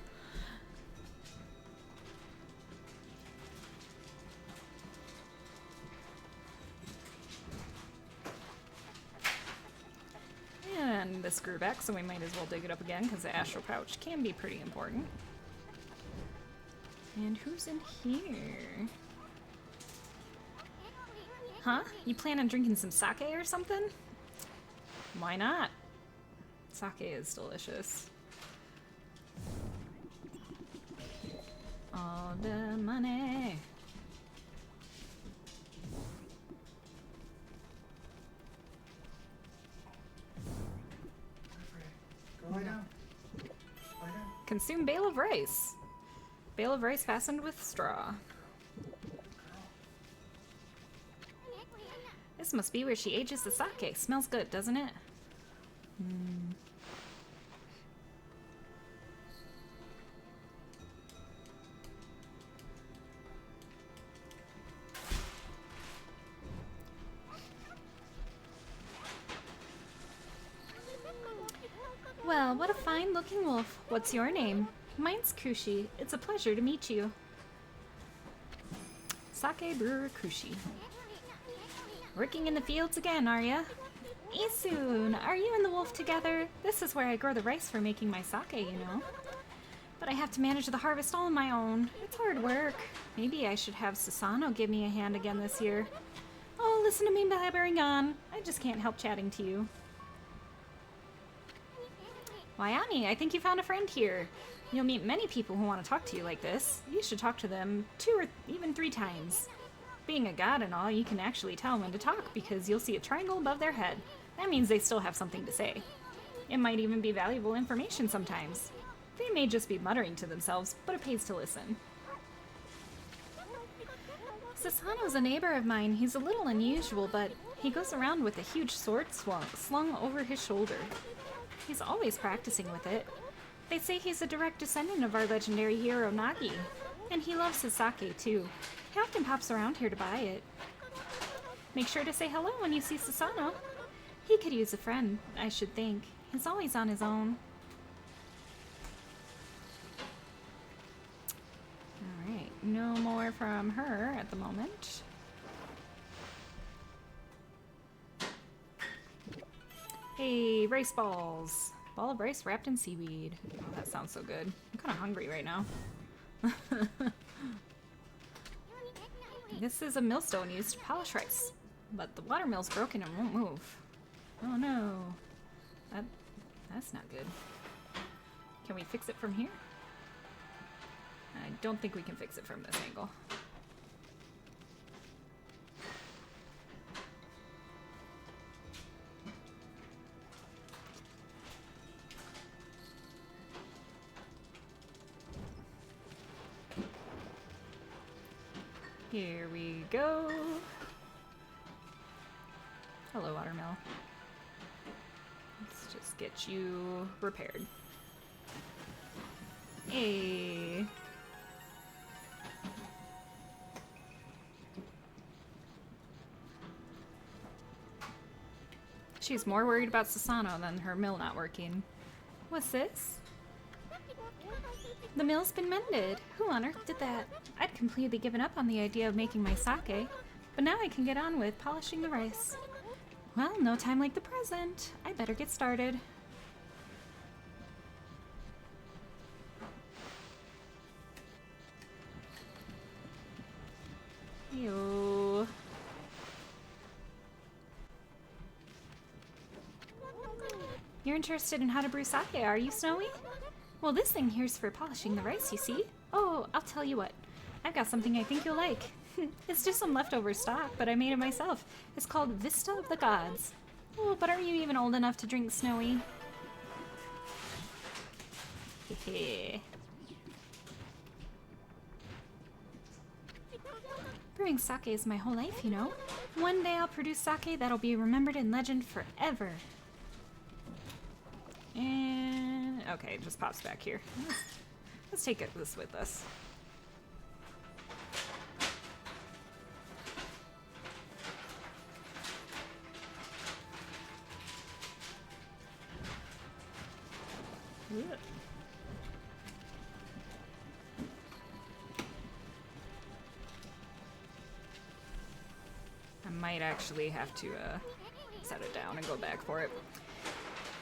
And this grew back, so we might as well dig it up again, because the astral pouch can be pretty important. And who's in here? Huh? You plan on drinking some sake or something? Why not? Sake is delicious. All the money. Go lie down. Lie down. Consume bale of rice. Bale of rice fastened with straw. This must be where she ages the sake. Smells good, doesn't it? Well, what a fine-looking wolf. What's your name? Mine's Kushi. It's a pleasure to meet you. Sake brewer Kushi. Working in the fields again, are ya? Isun, are you and the wolf together? This is where I grow the rice for making my sake, you know. But I have to manage the harvest all on my own. It's hard work. Maybe I should have Susano give me a hand again this year. Oh, listen to me blabbering on. I just can't help chatting to you. Wayami, I think you found a friend here. You'll meet many people who want to talk to you like this. You should talk to them 2 or even 3 times. Being a god and all, you can actually tell when to talk because you'll see a triangle above their head. That means they still have something to say. It might even be valuable information sometimes. They may just be muttering to themselves, but it pays to listen. Susano's a neighbor of mine. He's a little unusual, but he goes around with a huge sword slung over his shoulder. He's always practicing with it. They say he's a direct descendant of our legendary hero Nagi. And he loves his sake, too. He often pops around here to buy it. Make sure to say hello when you see Susano. He could use a friend, I should think. He's always on his own. Alright, no more from her at the moment. Hey, rice balls. Ball of rice wrapped in seaweed. Oh, that sounds so good. I'm kind of hungry right now. This is a millstone used to polish rice, but the water mill's broken and won't move. Oh no. That's not good. Can we fix it from here? I don't think we can fix it from this angle. Here we go. Hello, watermill. Let's just get you repaired. Hey. She's more worried about Susano than her mill not working. What's this? The mill's been mended. Who on earth did that? I'd completely given up on the idea of making my sake, but now I can get on with polishing the rice. Well, no time like the present. I better get started. Yo. You're interested in how to brew sake, are you, Snowy? Well, this thing here's for polishing the rice, you see. Oh, I'll tell you what. I've got something I think you'll like. It's just some leftover stock, but I made it myself. It's called Vista of the Gods. Oh, but are you even old enough to drink, Snowy? Hehe. Brewing sake is my whole life, you know. One day I'll produce sake that'll be remembered in legend forever. And okay, it just pops back here. Let's take this with us. Ugh. I might actually have to set it down and go back for it.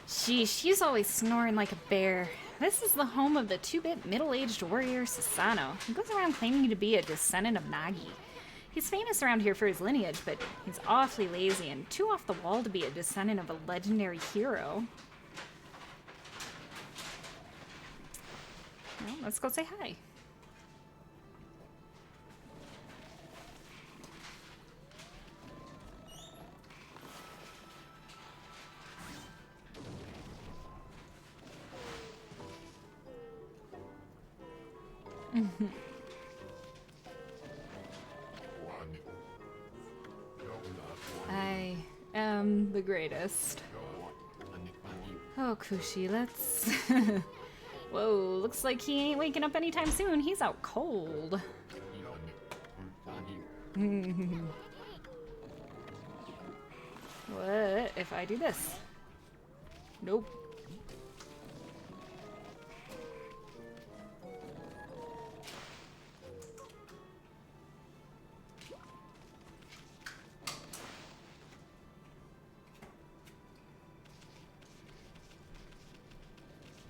Sheesh, she's always snoring like a bear. This is the home of the 2-bit middle-aged warrior Sasano. He goes around claiming to be a descendant of Nagi. He's famous around here for his lineage, but he's awfully lazy and too off the wall to be a descendant of a legendary hero. Well, let's go say hi. I am the greatest. Oh, Kushi, let's... Whoa, looks like he ain't waking up anytime soon. He's out cold. What if I do this? Nope.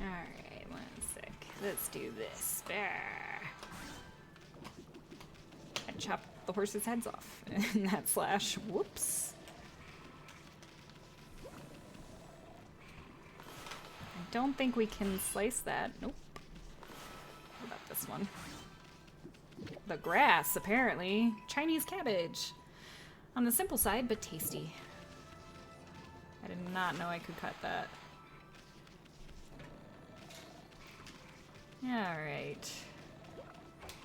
Alright, one sec. Let's do this. I chopped the horse's heads off in that slash. Whoops. I don't think we can slice that. Nope. What about this one? The grass, apparently. Chinese cabbage. On the simple side, but tasty. I did not know I could cut that. Alright.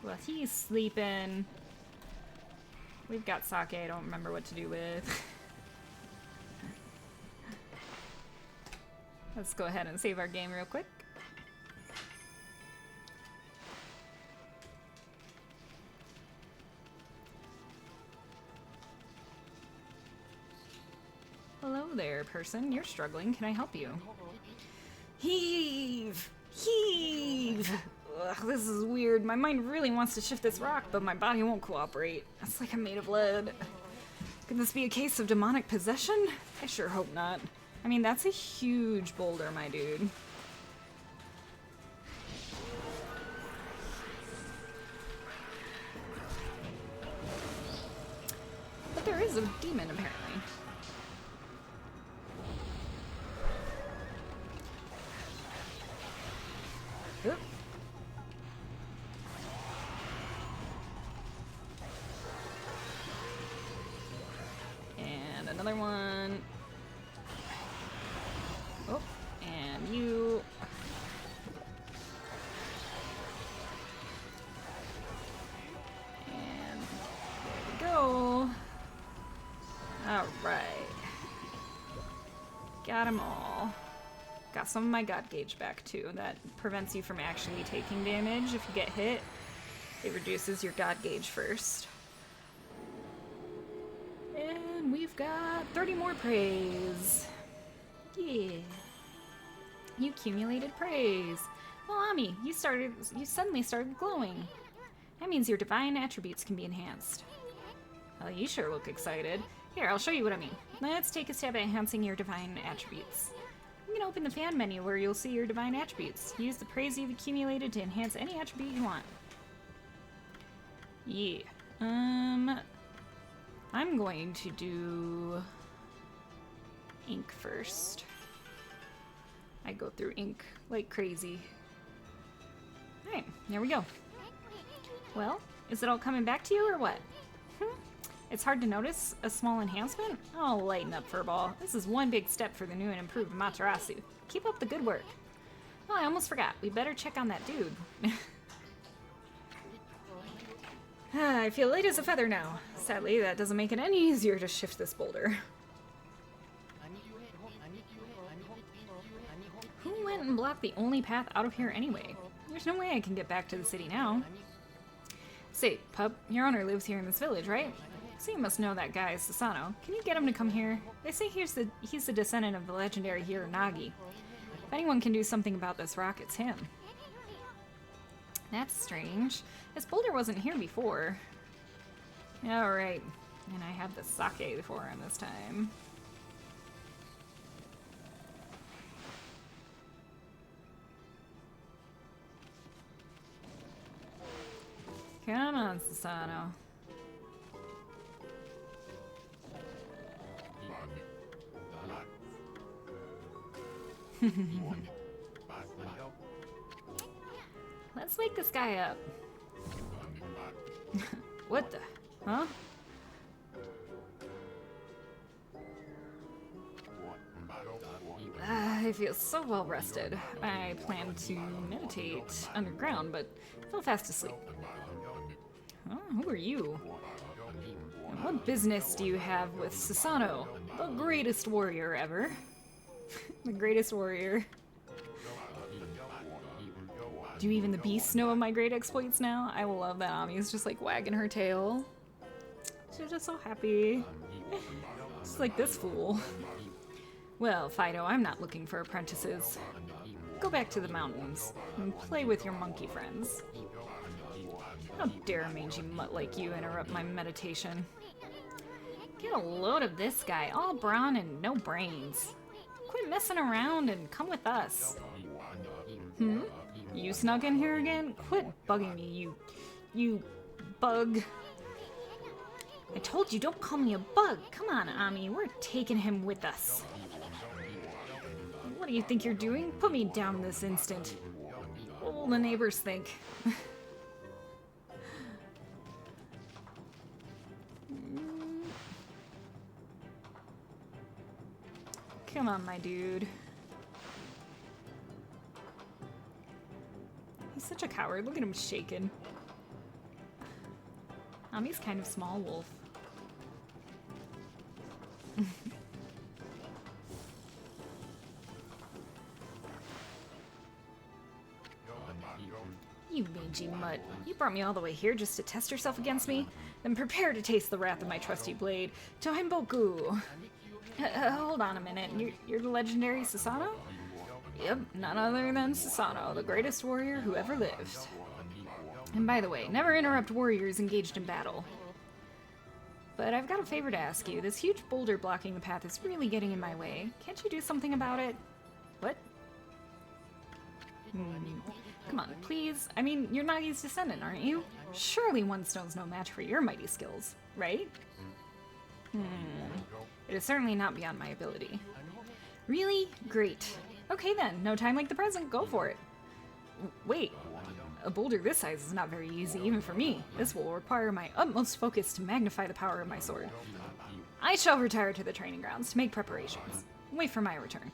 Well, he's sleeping. We've got sake I don't remember what to do with. Let's go ahead and save our game real quick. Hello there, person. You're struggling. Can I help you? Heave! Heave! Ugh, this is weird. My mind really wants to shift this rock, but my body won't cooperate. It's like I'm made of lead. Could this be a case of demonic possession? I sure hope not. I mean, that's a huge boulder, my dude. But there is a demon, apparently. Oop. And another one. Oh, and you. And there we go. All right. Got them all. Got some of my God Gauge back too. That prevents you from actually taking damage if you get hit. It reduces your God Gauge first. And we've got 30 more praise. Yeah. You accumulated praise. Well, Ami, you suddenly started glowing. That means your divine attributes can be enhanced. Well, you sure look excited. Here, I'll show you what I mean. Let's take a stab at enhancing your divine attributes. You can open the fan menu where you'll see your divine attributes. Use the praise you've accumulated to enhance any attribute you want. Yeah. I'm going to do ink first. I go through ink like crazy. Alright, there we go. Well, is it all coming back to you or what? It's hard to notice a small enhancement? Oh, lighten up, Furball. This is one big step for the new and improved Amaterasu. Keep up the good work. Oh, I almost forgot. We better check on that dude. I feel light as a feather now. Sadly, that doesn't make it any easier to shift this boulder. Who went and blocked the only path out of here anyway? There's no way I can get back to the city now. Say, pup, your owner lives here in this village, right? So you must know that guy, Sasano. Can you get him to come here? They say he's the descendant of the legendary hero Nagi. If anyone can do something about this rock, it's him. That's strange. This boulder wasn't here before. Alright. And I have the sake for him this time. Come on, Sasano. Let's wake this guy up. What the? Huh? I feel so well rested. I plan to meditate underground, but fell fast asleep. Huh? Who are you? And what business do you have with Sasano, the greatest warrior ever? The greatest warrior. Do even the beasts know of my great exploits now? I love that Ami's just like wagging her tail. She's just so happy. Just like this fool. Well, Fido, I'm not looking for apprentices. Go back to the mountains and play with your monkey friends. How dare a mangy mutt like you interrupt my meditation? Get a load of this guy, all brawn and no brains. Quit messing around and come with us. You snuck in here again? Quit bugging me, you bug. I told you, don't call me a bug. Come on, Ami, we're taking him with us. What do you think you're doing? Put me down this instant. What will the neighbors think? Come on, my dude. He's such a coward. Look at him shaking. Ami's kind of small wolf. You mangy mutt. You brought me all the way here just to test yourself against me? Then prepare to taste the wrath of my trusty blade. Tohenboku! Hold on a minute. You're the legendary Sasano? Yep, none other than Sasano, the greatest warrior who ever lived. And by the way, never interrupt warriors engaged in battle. But I've got a favor to ask you. This huge boulder blocking the path is really getting in my way. Can't you do something about it? What? Come on, please. I mean, you're Nagi's descendant, aren't you? Surely one stone's no match for your mighty skills, right? It is certainly not beyond my ability. Really? Great. Okay then, no time like the present, go for it. Wait, a boulder this size is not very easy, even for me. This will require my utmost focus to magnify the power of my sword. I shall retire to the training grounds to make preparations. Wait for my return.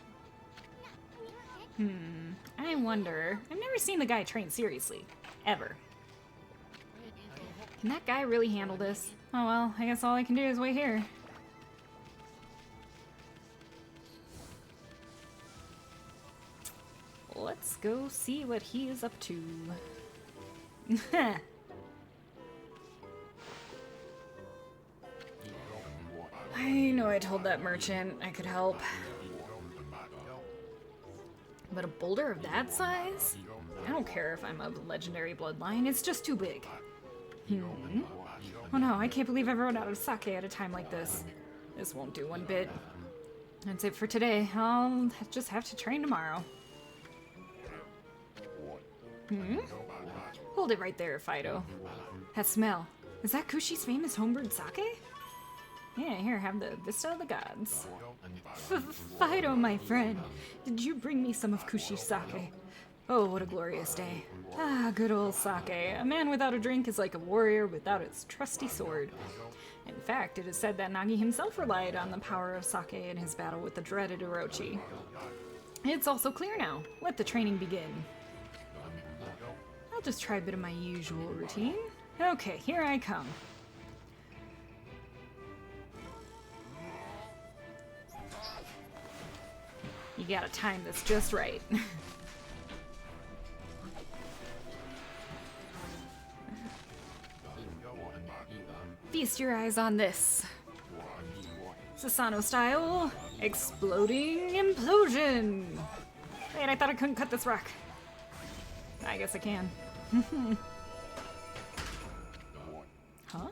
I wonder... I've never seen the guy train seriously. Ever. Can that guy really handle this? Oh well, I guess all I can do is wait here. Let's go see what he is up to. I know I told that merchant I could help. But a boulder of that size? I don't care if I'm of legendary bloodline, it's just too big. Oh no, I can't believe I rode out of sake at a time like this. This won't do one bit. That's it for today. I'll just have to train tomorrow. Hold it right there, Fido. That smell. Is that Kushi's famous homebrewed sake? Yeah, here, have the Vista of the Gods. Fido, my friend. Did you bring me some of Kushi's sake? Oh, what a glorious day. Ah, good old sake. A man without a drink is like a warrior without his trusty sword. In fact, it is said that Nagi himself relied on the power of sake in his battle with the dreaded Orochi. It's also clear now. Let the training begin. I'll just try a bit of my usual routine. Okay, here I come. You gotta time this just right. Feast your eyes on this. Sasano style, exploding implosion. Wait, I thought I couldn't cut this rock. I guess I can. Huh?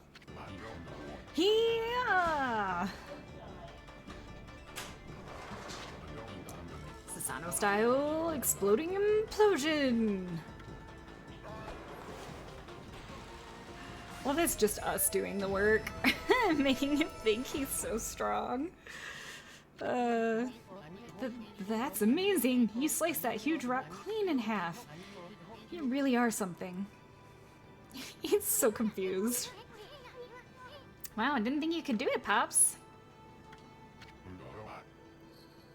Yeah! Sasano style, exploding implosion. Well, that's just us doing the work, making him think he's so strong. That's amazing. You sliced that huge rock clean in half. You really are something. He's so confused. Wow, I didn't think you could do it, Pops.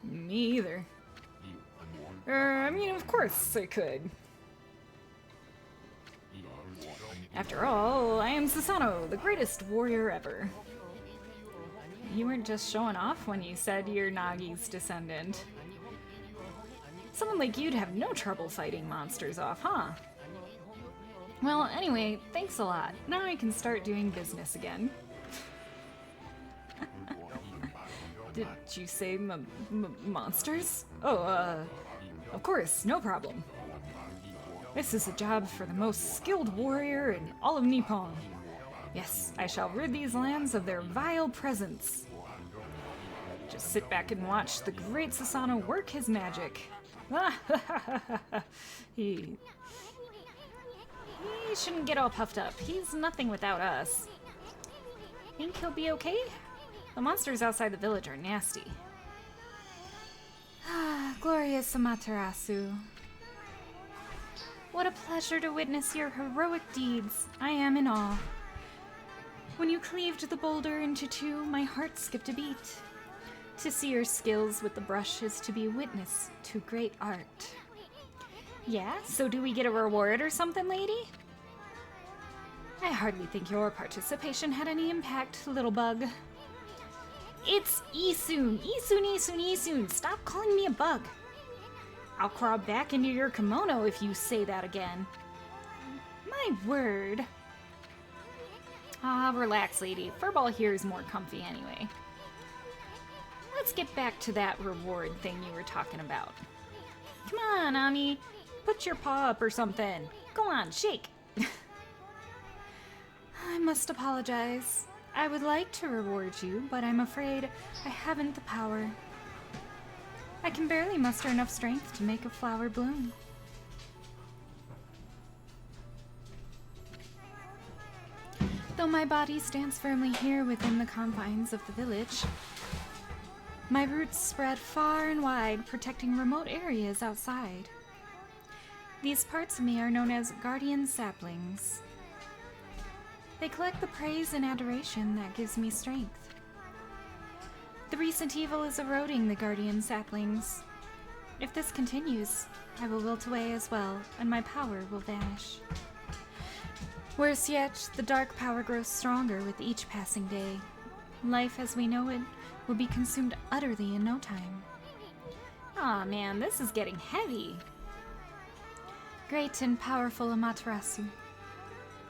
Me either. I mean, of course I could. After all, I am Sasano, the greatest warrior ever. You weren't just showing off when you said you're Nagi's descendant. Someone like you'd have no trouble fighting monsters off, huh? Well, anyway, thanks a lot. Now I can start doing business again. Did you say monsters? Oh, of course, no problem. This is a job for the most skilled warrior in all of Nippon. Yes, I shall rid these lands of their vile presence. Just sit back and watch the great Sasano work his magic. He shouldn't get all puffed up. He's nothing without us. Think he'll be okay? The monsters outside the village are nasty. Glorious Amaterasu. What a pleasure to witness your heroic deeds. I am in awe. When you cleaved the boulder into two, my heart skipped a beat. To see your skills with the brush is to be witness to great art. Yeah, so do we get a reward or something, lady? I hardly think your participation had any impact, little bug. It's Isun! Isun, Isun, Isun! Stop calling me a bug! I'll crawl back into your kimono if you say that again. My word. Ah, relax, lady. Furball here is more comfy anyway. Let's get back to that reward thing you were talking about. Come on, Ami. Put your paw up or something. Go on, shake. I must apologize. I would like to reward you, but I'm afraid I haven't the power. I can barely muster enough strength to make a flower bloom. Though my body stands firmly here within the confines of the village, my roots spread far and wide, protecting remote areas outside. These parts of me are known as guardian saplings. They collect the praise and adoration that gives me strength. The recent evil is eroding the guardian saplings. If this continues, I will wilt away as well, and my power will vanish. Worse yet, the dark power grows stronger with each passing day. Life as we know it will be consumed utterly in no time. Aw man, this is getting heavy. Great and powerful Amaterasu,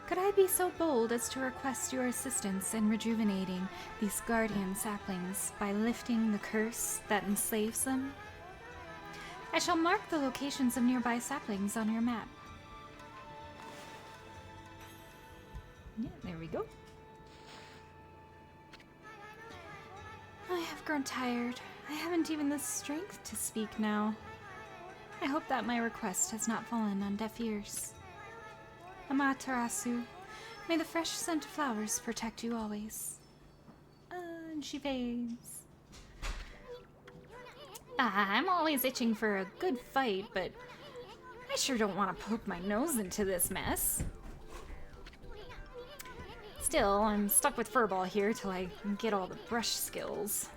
could I be so bold as to request your assistance in rejuvenating these guardian saplings by lifting the curse that enslaves them? I shall mark the locations of nearby saplings on your map. Yeah, there we go. grown tired. I haven't even the strength to speak now. I hope that my request has not fallen on deaf ears. Amaterasu, may the fresh scent of flowers protect you always. And she fades. I'm always itching for a good fight, but I sure don't want to poke my nose into this mess. Still, I'm stuck with Furball here till I get all the brush skills.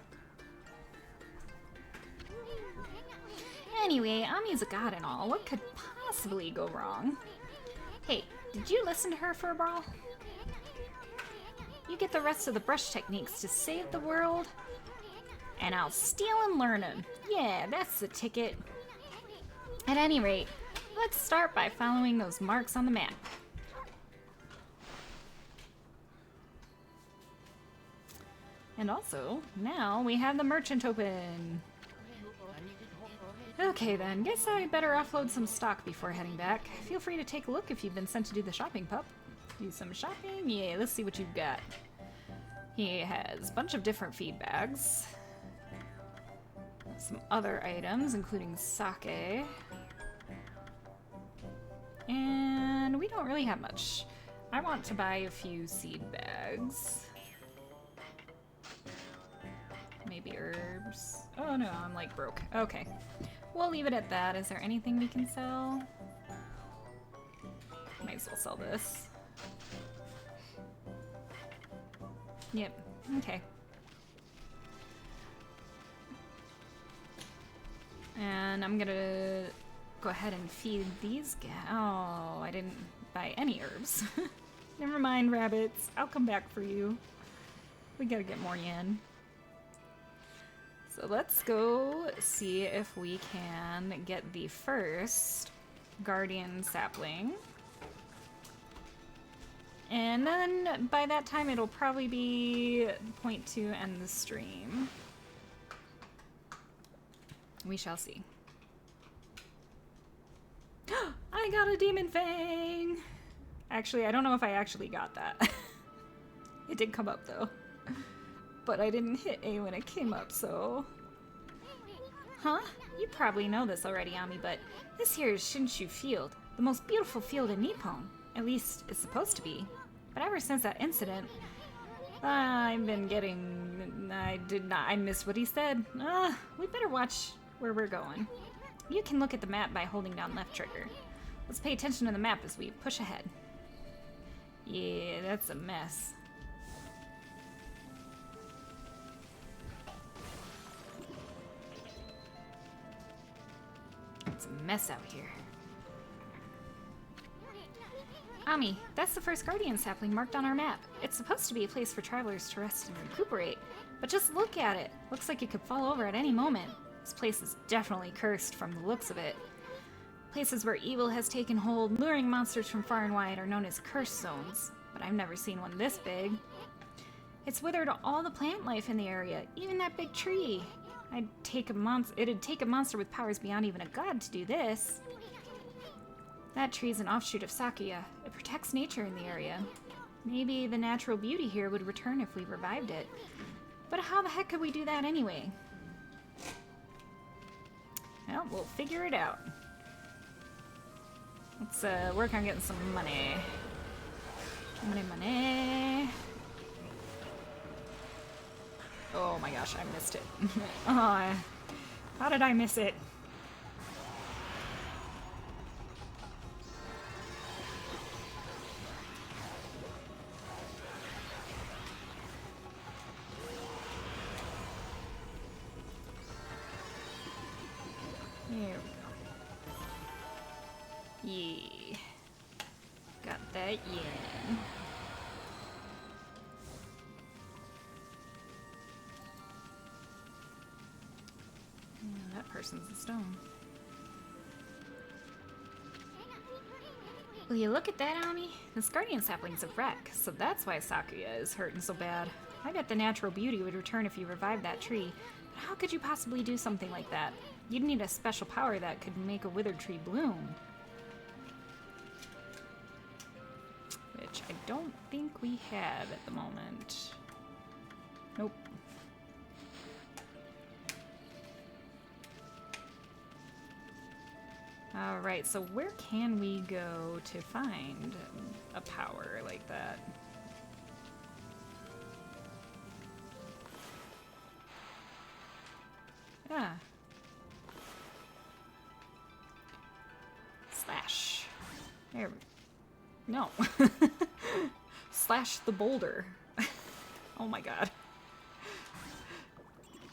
Anyway, Ami's a god and all. What could possibly go wrong? Hey, did you listen to her, Furball? You get the rest of the brush techniques to save the world, and I'll steal and learn them. Yeah, that's the ticket. At any rate, let's start by following those marks on the map. And also, now we have the merchant open. Okay then, guess I better offload some stock before heading back. Feel free to take a look if you've been sent to do the shopping, pup. Do some shopping? Yeah, let's see what you've got. He has a bunch of different feed bags. Some other items, including sake. And we don't really have much. I want to buy a few seed bags. Maybe herbs. Oh no, I'm like broke. Okay. We'll leave it at that. Is there anything we can sell? Might as well sell this. Yep. Okay. And I'm gonna go ahead and feed these guys. Oh, I didn't buy any herbs. Never mind, rabbits. I'll come back for you. We gotta get more yen. So let's go see if we can get the first guardian sapling. And then by that time it'll probably be the point to end the stream. We shall see. I got a demon fang! Actually, I don't know if I actually got that. It did come up though. But I didn't hit A when it came up, so... Huh? You probably know this already, Ami, but this here is Shinshu Field, the most beautiful field in Nippon. At least, it's supposed to be. But ever since that incident, I've been getting... I missed what he said. We better watch where we're going. You can look at the map by holding down left trigger. Let's pay attention to the map as we push ahead. Yeah, that's a mess. It's a mess out here. Ami, that's the first guardian sapling marked on our map. It's supposed to be a place for travelers to rest and recuperate. But just look at it. Looks like it could fall over at any moment. This place is definitely cursed from the looks of it. Places where evil has taken hold, luring monsters from far and wide, are known as curse zones. But I've never seen one this big. It's withered all the plant life in the area, even that big tree. It'd take a monster with powers beyond even a god to do this. That tree is an offshoot of Sakuya. It protects nature in the area. Maybe the natural beauty here would return if we revived it. But how the heck could we do that anyway? Well, we'll figure it out. Let's work on getting some money. Money. Oh my gosh, I missed it. Oh, how did I miss it? Here we go. Yeah. Got that yen. That person's a stone. Will you look at that, Ami? This guardian sapling's a wreck, so that's why Sakuya is hurting so bad. I bet the natural beauty would return if you revived that tree. But how could you possibly do something like that? You'd need a special power that could make a withered tree bloom. Which I don't think we have at the moment. Nope. Alright, so where can we go to find a power like that? Yeah. Slash. There we No. Slash the boulder. Oh my god.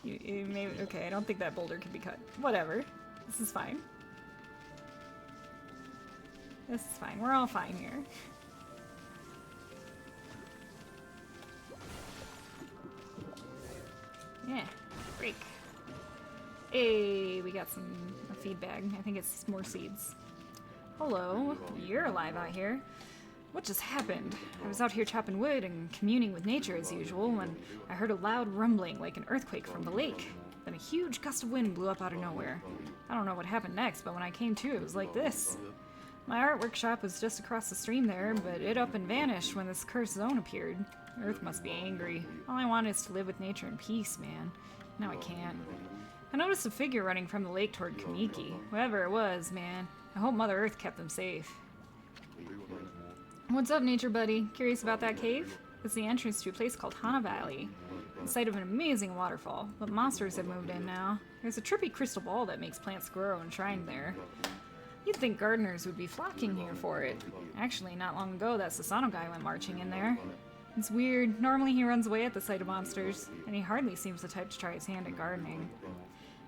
You may, okay, I don't think that boulder can be cut. Whatever. This is fine. This is fine. We're all fine here. Yeah. Break. Hey, we got a feed bag. I think it's more seeds. Hello. You're alive out here. What just happened? I was out here chopping wood and communing with nature as usual when I heard a loud rumbling like an earthquake from the lake. Then a huge gust of wind blew up out of nowhere. I don't know what happened next, but when I came to, it was like this. My art workshop was just across the stream there, but it up and vanished when this cursed zone appeared. Earth must be angry. All I want is to live with nature in peace, man. Now I can't. I noticed a figure running from the lake toward Kamiki. Whoever it was, man. I hope Mother Earth kept them safe. What's up, nature buddy? Curious about that cave? It's the entrance to a place called Hana Valley, the site of an amazing waterfall, but monsters have moved in now. There's a trippy crystal ball that makes plants grow enshrined there. You'd think gardeners would be flocking here for it. Actually, not long ago, that Sasano guy went marching in there. It's weird. Normally he runs away at the sight of monsters, and he hardly seems the type to try his hand at gardening.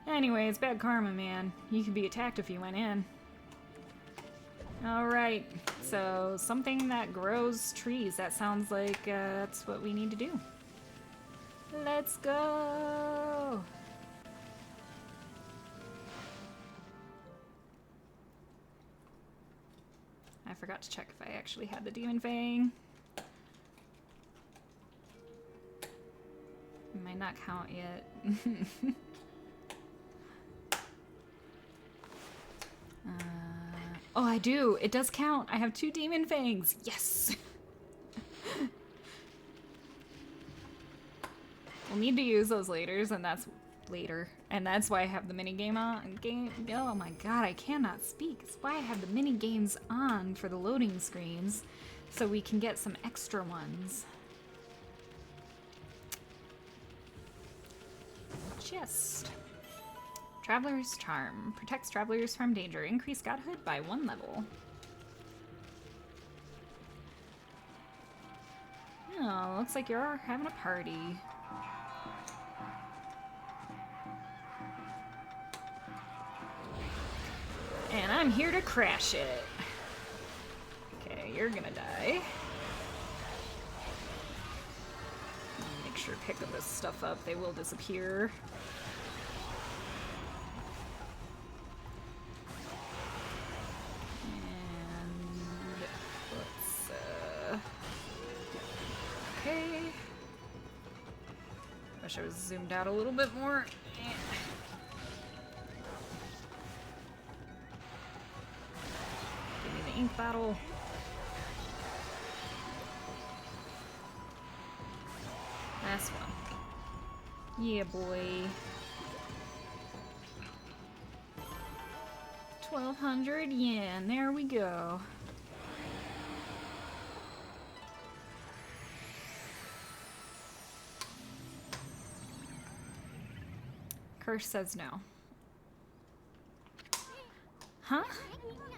Anyway, it's bad karma, man. You could be attacked if you went in. Alright, so something that grows trees. That sounds like that's what we need to do. Let's go! I forgot to check if I actually had the Demon Fang. It might not count yet. Oh, I do. It does count. I have 2 Demon Fangs. Yes! We'll need to use those later, and that's later. And that's why I have the minigame on. Oh my god, I cannot speak. It's why I have the mini games on for the loading screens, so we can get some extra ones. Chest. Traveler's Charm. Protects travelers from danger. Increase godhood by 1 level. Oh, looks like you're having a party. And I'm here to crash it. Okay, you're gonna die. Make sure to pick this stuff up. They will disappear. Wish I was zoomed out a little bit more. Give me the ink bottle. Last one. Yeah, boy. 1,200 yen. There we go. Curse says no. Huh?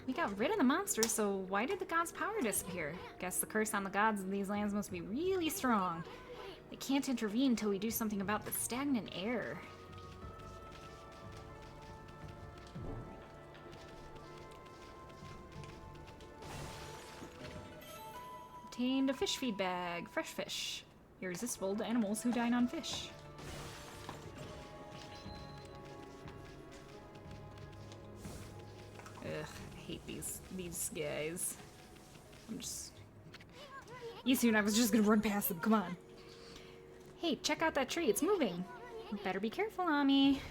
We got rid of the monsters, so why did the gods' power disappear? Guess the curse on the gods in these lands must be really strong. They can't intervene until we do something about the stagnant air. Obtained a fish feed bag. Fresh fish. Irresistible to animals who dine on fish. Ugh, I hate these guys. I'm just... Easy, and I was just gonna run past them, come on. Hey, check out that tree, it's moving. You better be careful, Ami.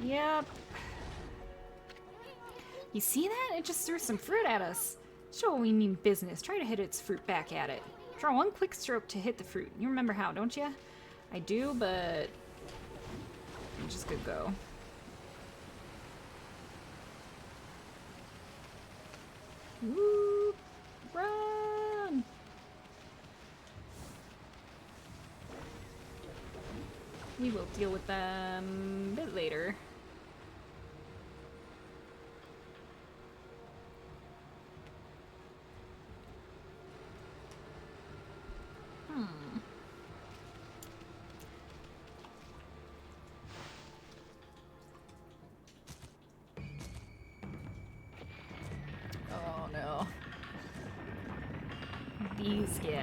Yep. You see that? It just threw some fruit at us. Show what we mean business. Try to hit its fruit back at it. Draw one quick stroke to hit the fruit. You remember how, don't you? I do, but... I'm just gonna go. Woo! Run! We will deal with them a bit later. Oh no. These guys.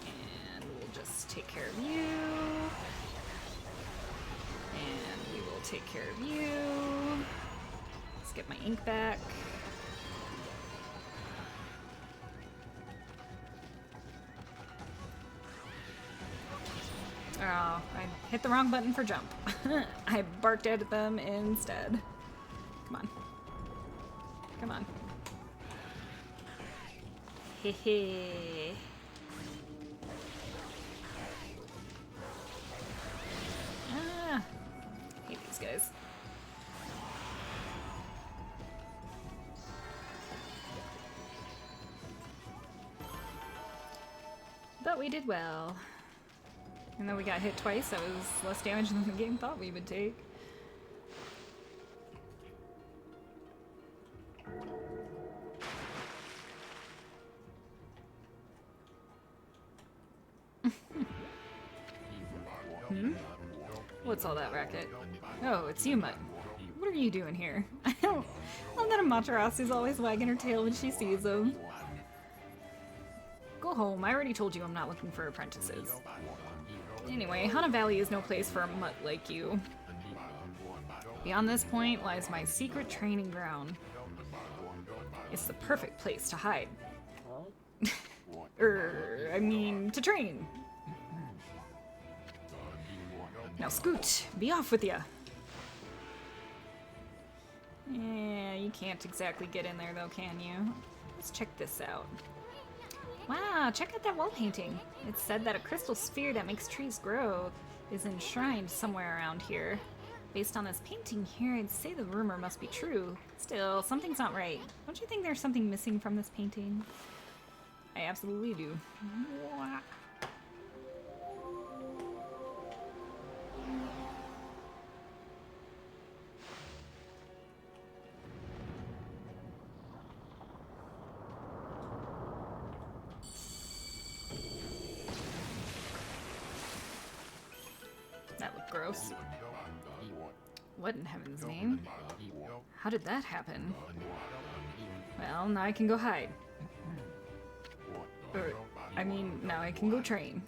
And we'll just take care of you. And we will take care of you. Let's get my ink back. Oh, I hit the wrong button for jump. I barked at them instead. Come on. Come on. Hehe. Ah. Hate these guys. But we did well. Even though we got hit twice, that was less damage than the game thought we would take. What's all that racket? Oh, it's you, Mutt. What are you doing here? I love that Amaterasu's always wagging her tail when she sees him. Go home. I already told you I'm not looking for apprentices. Anyway, Hana Valley is no place for a mutt like you. Beyond this point lies my secret training ground. It's the perfect place to hide. I mean, to train. Now scoot, be off with ya. Yeah, you can't exactly get in there though, can you? Let's check this out. Wow, check out that wall painting. It's said that a crystal sphere that makes trees grow is enshrined somewhere around here. Based on this painting here, I'd say the rumor must be true. Still, something's not right. Don't you think there's something missing from this painting? I absolutely do. Mwah. That looked gross. What in heaven's name? How did that happen? Well, now I can go hide. Or, I mean, now I can go train.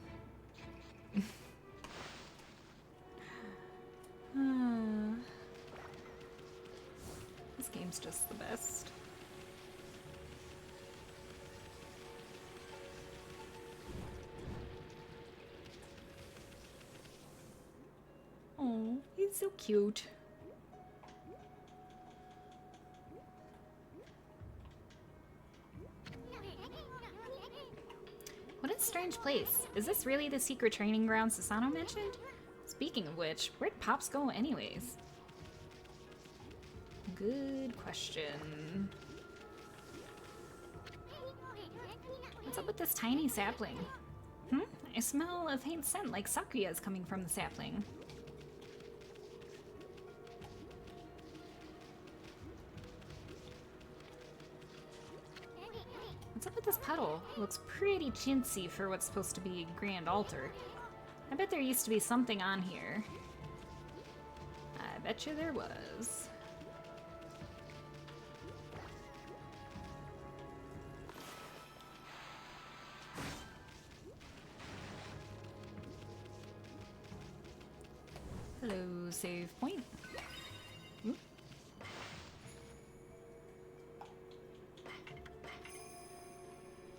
This game's just the best. Oh, he's so cute. What a strange place. Is this really the secret training ground Sasano mentioned? Speaking of which, where'd Pops go anyways? Good question. What's up with this tiny sapling? I smell a faint scent like Sakuya is coming from the sapling. What's up with this puddle? It looks pretty chintzy for what's supposed to be a grand altar. I bet there used to be something on here. I bet you there was. Hello, save point. Oop.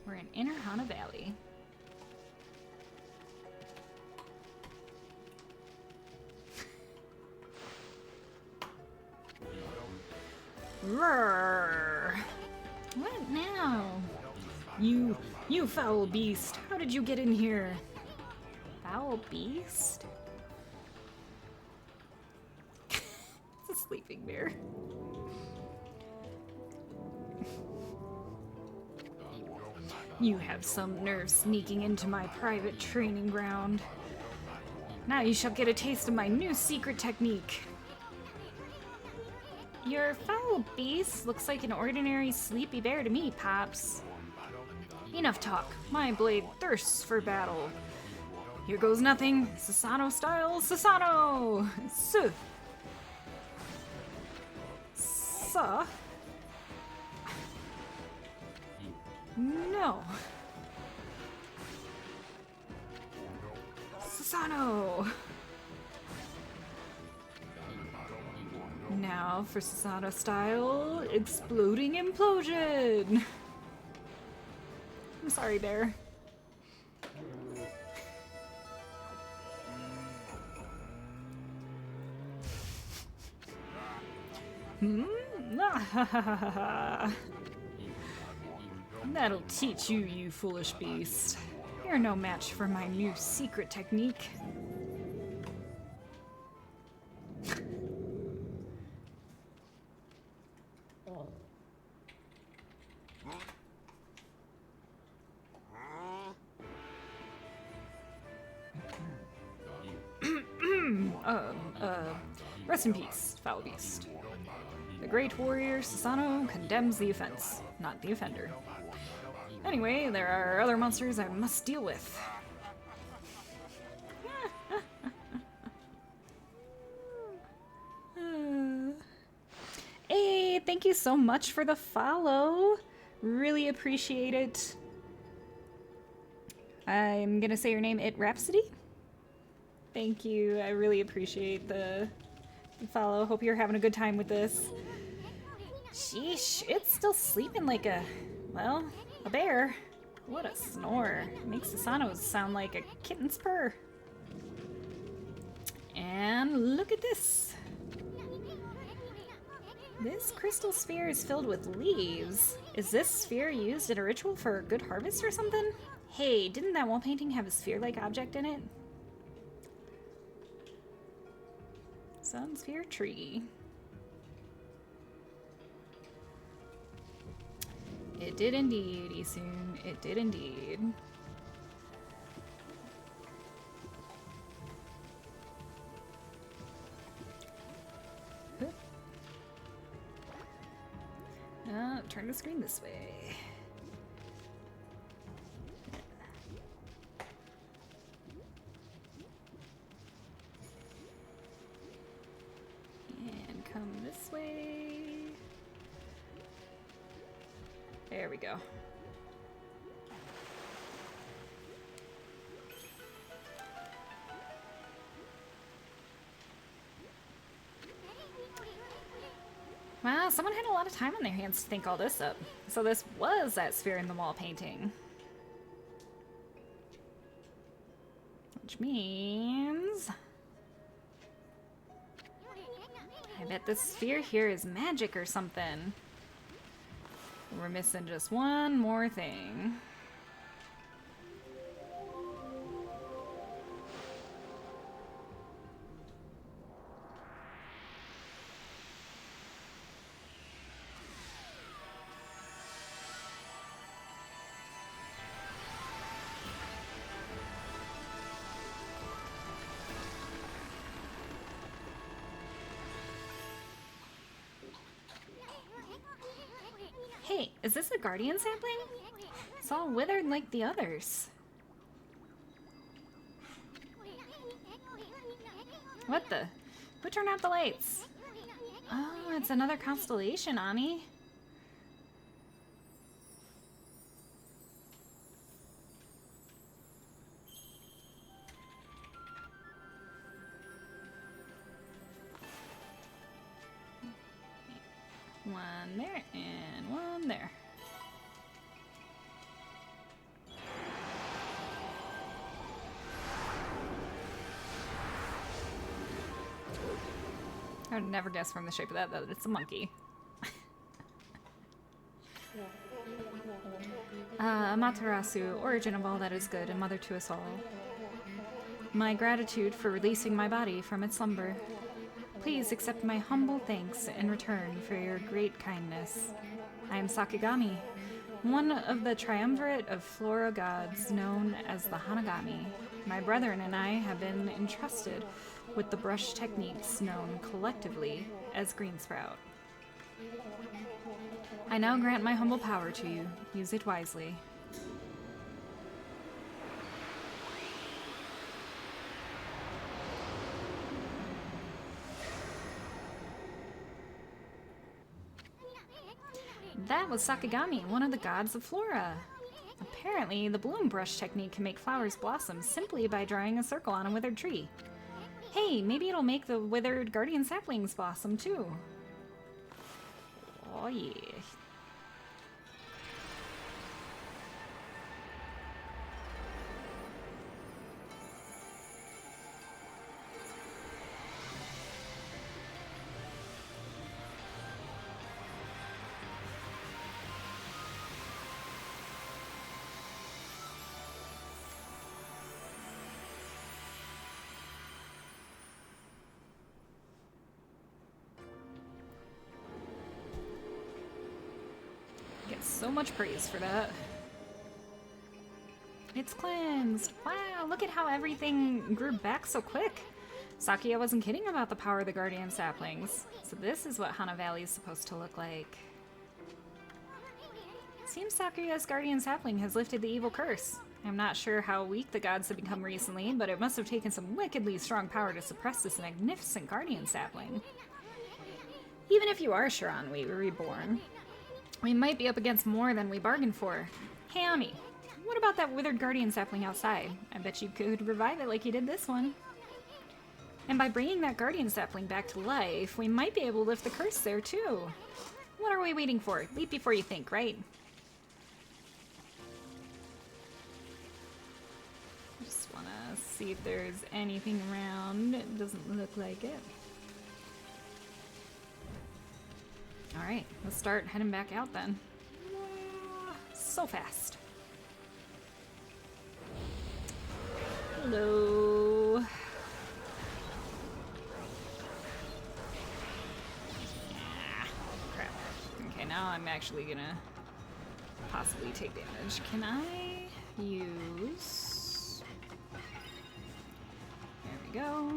We're in Inner Hana Valley. Roar. Well, You foul beast! How did you get in here? Foul beast? It's a sleeping bear. You have some nerve sneaking into my private training ground. Now you shall get a taste of my new secret technique. Your foul beast looks like an ordinary sleepy bear to me, Pops. Enough talk. My blade thirsts for battle. Here goes nothing. Sasano style, Sasano! Sa. No. Sasano! Now for Sasano style, exploding implosion! I'm sorry, bear. That'll teach you, you foolish beast. You're no match for my new secret technique. Rest in peace, foul beast. The great warrior Sasano condemns the offense, not the offender. Anyway, there are other monsters I must deal with. Hey, thank you so much for the follow. Really appreciate it. I'm gonna say your name, It Rhapsody. Thank you. I really appreciate the follow. Hope you're having a good time with this. Sheesh, it's still sleeping like a bear. What a snore. Makes Sasano sound like a kitten's purr. And look at this. This crystal sphere is filled with leaves. Is this sphere used in a ritual for a good harvest or something? Hey, didn't that wall painting have a sphere-like object in it? Sun sphere tree. It did indeed, Isun. It did indeed. Turn the screen this way. And come this way. There we go. Wow, someone had a lot of time on their hands to think all this up. So this was that sphere in the wall painting. Which means... I bet this sphere here is magic or something. We're missing just one more thing. Hey, is this a guardian sampling? It's all withered like the others. What the? Who turned out the lights? Oh, it's another constellation, Ani. One there and one there. I would never guess from the shape of that it's a monkey. Amaterasu, origin of all that is good and mother to us all. My gratitude for releasing my body from its slumber. Please accept my humble thanks in return for your great kindness. I am Sakigami, one of the triumvirate of flora gods known as the Hanagami. My brethren and I have been entrusted with the brush techniques known collectively as Green Sprout. I now grant my humble power to you. Use it wisely. That was Sakigami, one of the gods of flora. Apparently, the bloom brush technique can make flowers blossom simply by drawing a circle on a withered tree. Hey, maybe it'll make the withered guardian saplings blossom too. Oh yeah. Get so much praise for that. It's cleansed. Wow, look at how everything grew back so quick. Sakuya wasn't kidding about the power of the guardian saplings. So this is what Hana Valley is supposed to look like. Seems Sakuya's guardian sapling has lifted the evil curse. I'm not sure how weak the gods have become recently, but it must have taken some wickedly strong power to suppress this magnificent guardian sapling. Even if you are Shiranui reborn, we might be up against more than we bargained for. Hey Ami, what about that withered guardian sapling outside? I bet you could revive it like you did this one. And by bringing that guardian sapling back to life, we might be able to lift the curse there too. What are we waiting for? Leap before you think, right? Just wanna see if there's anything around. It doesn't look like it. Alright, let's start heading back out then. So fast. Hello. Ah, crap. Okay, now I'm actually gonna possibly take damage. Can I use... There we go.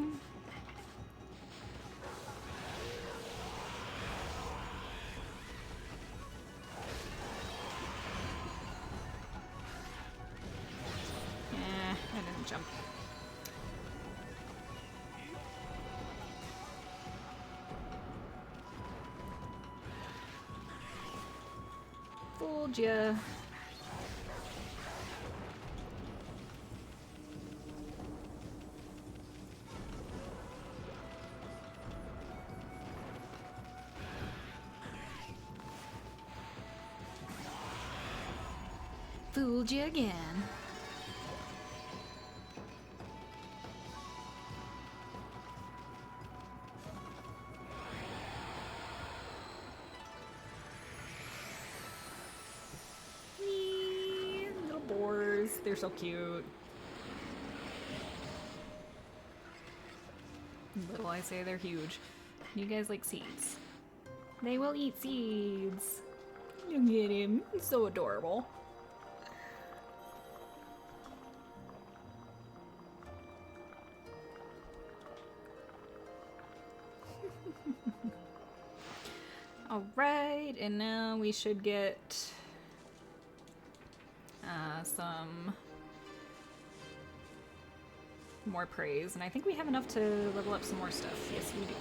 I didn't jump. Fooled ya. Fooled you again. They're so cute. Little I say, they're huge. You guys like seeds. They will eat seeds. Look at him. He's so adorable. Alright, and now we should get some more praise, and I think we have enough to level up some more stuff. Yes, we do.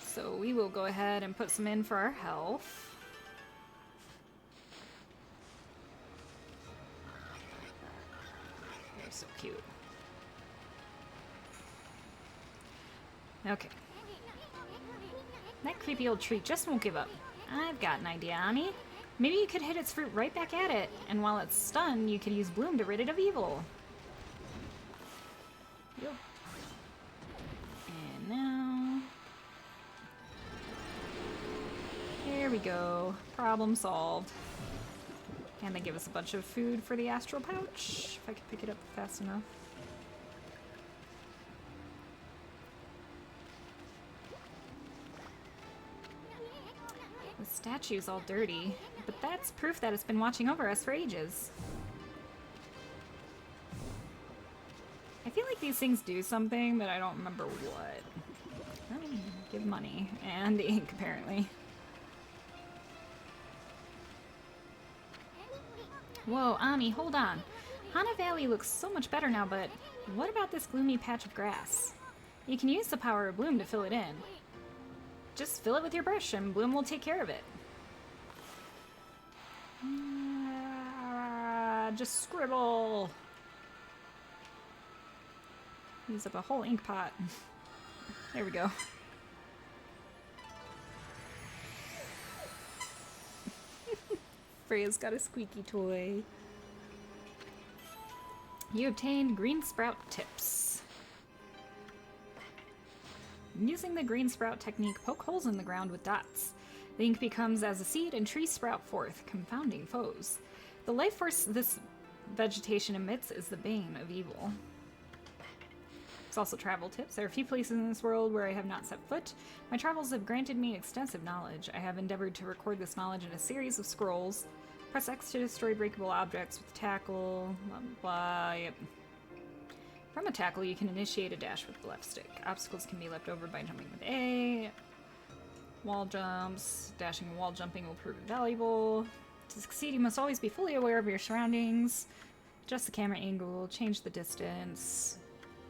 So we will go ahead and put some in for our health. They're so cute. Okay. That creepy old tree just won't give up. I've got an idea, Ami. Maybe you could hit its fruit right back at it, and while it's stunned, you could use Bloom to rid it of evil. Yep. And now... There we go. Problem solved. And they give us a bunch of food for the astral pouch, if I could pick it up fast enough. The statue's all dirty, but that's proof that it's been watching over us for ages. I feel like these things do something, but I don't remember what. Oh, give money. And ink, apparently. Whoa, Ami, hold on. Hana Valley looks so much better now, but what about this gloomy patch of grass? You can use the power of Bloom to fill it in. Just fill it with your brush and Bloom will take care of it. Just scribble. Use up a whole ink pot. There we go. Freya's got a squeaky toy. You obtained green sprout tips. Using the green sprout technique, poke holes in the ground with dots. The ink becomes as a seed and trees sprout forth, confounding foes. The life force this vegetation emits is the bane of evil. There's also travel tips. There are a few places in this world where I have not set foot. My travels have granted me extensive knowledge. I have endeavored to record this knowledge in a series of scrolls. Press X to destroy breakable objects with tackle, blah, blah, blah. Yep. From a tackle, you can initiate a dash with the left stick. Obstacles can be leapt over by jumping with A. Wall jumps. Dashing and wall jumping will prove invaluable. To succeed, you must always be fully aware of your surroundings. Adjust the camera angle, change the distance.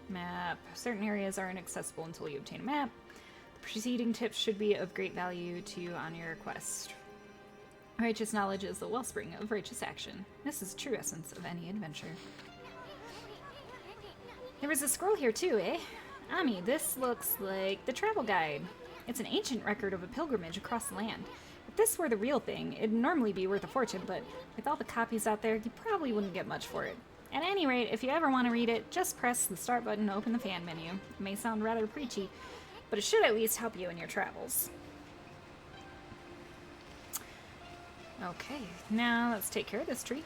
Map. Certain areas are inaccessible until you obtain a map. The preceding tips should be of great value to you on your quest. Righteous knowledge is the wellspring of righteous action. This is the true essence of any adventure. There was a scroll here too, eh? Ami, this looks like the travel guide. It's an ancient record of a pilgrimage across the land. If this were the real thing, it'd normally be worth a fortune, but with all the copies out there, you probably wouldn't get much for it. At any rate, if you ever want to read it, just press the start button to open the fan menu. It may sound rather preachy, but it should at least help you in your travels. Okay, now let's take care of this tree.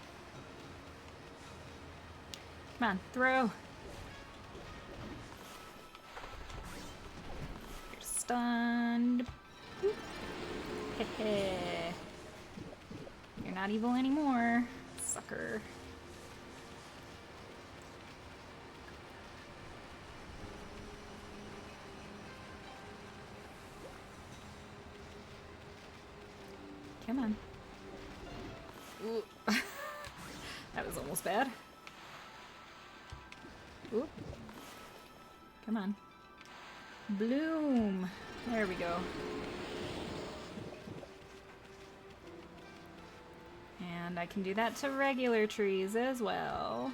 Come on, throw. You're stunned. Heh. You're not evil anymore, sucker. Come on. Ooh. That was almost bad. Ooh. Come on. Bloom. There we go. And I can do that to regular trees as well.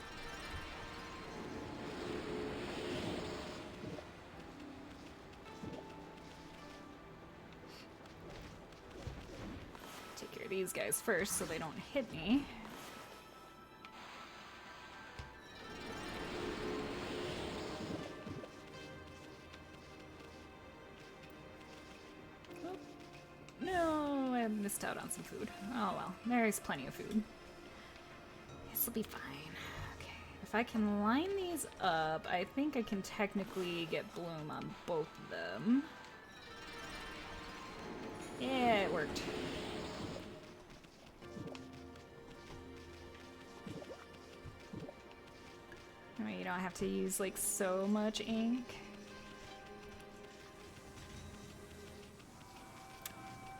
Take care of these guys first so they don't hit me. No, I missed out on some food. Oh well, there's plenty of food. This'll be fine. Okay, if I can line these up, I think I can technically get Bloom on both of them. Yeah, it worked. I mean, you don't have to use like so much ink.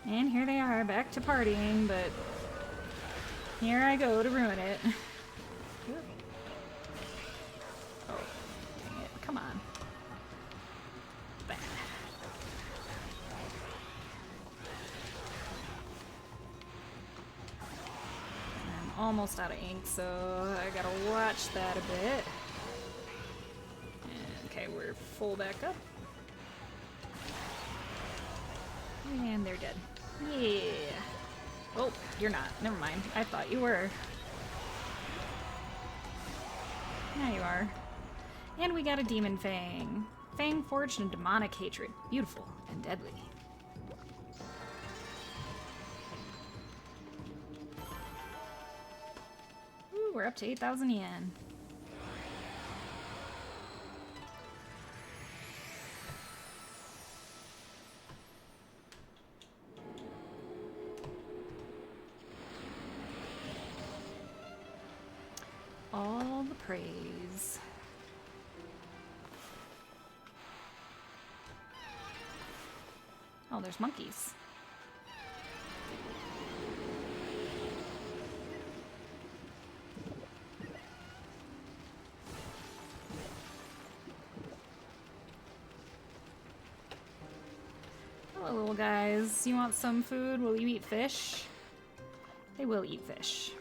And here they are, back to partying, but here I go to ruin it. Oh, dang it. Come on. Bam. I'm almost out of ink, so I gotta watch that a bit. Okay, we're full back up. And they're dead. Yeah. Oh, you're not. Never mind. I thought you were. Now you are. And we got a demon fang. Fang forged in demonic hatred. Beautiful and deadly. we're up to 8,000 yen. All the praise. Oh, there's monkeys. Hello, little guys. You want some food? Will you eat fish? They will eat fish.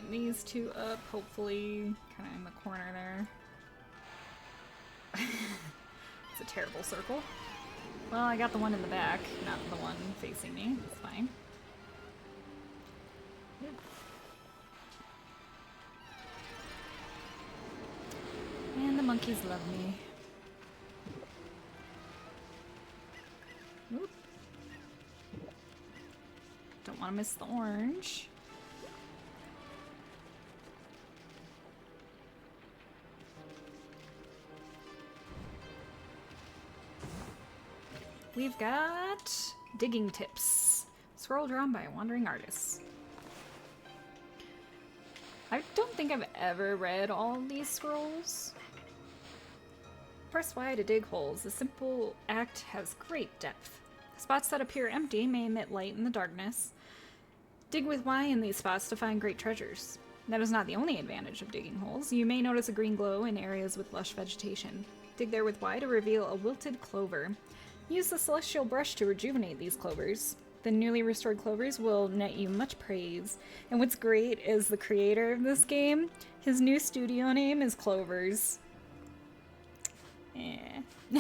These two up, hopefully, kind of in the corner there. It's a terrible circle. Well, I got the one in the back, not the one facing me. It's fine. Yep. And the monkeys love me. Oop. Don't want to miss the orange. We've got digging tips. Scroll drawn by a wandering artist. I don't think I've ever read all of these scrolls. Press Y to dig holes. The simple act has great depth. Spots that appear empty may emit light in the darkness. Dig with Y in these spots to find great treasures. That is not the only advantage of digging holes. You may notice a green glow in areas with lush vegetation. Dig there with Y to reveal a wilted clover. Use the celestial brush to rejuvenate these clovers. The newly restored clovers will net you much praise. And what's great is the creator of this game, his new studio name is Clovers. Yeah. Yeah,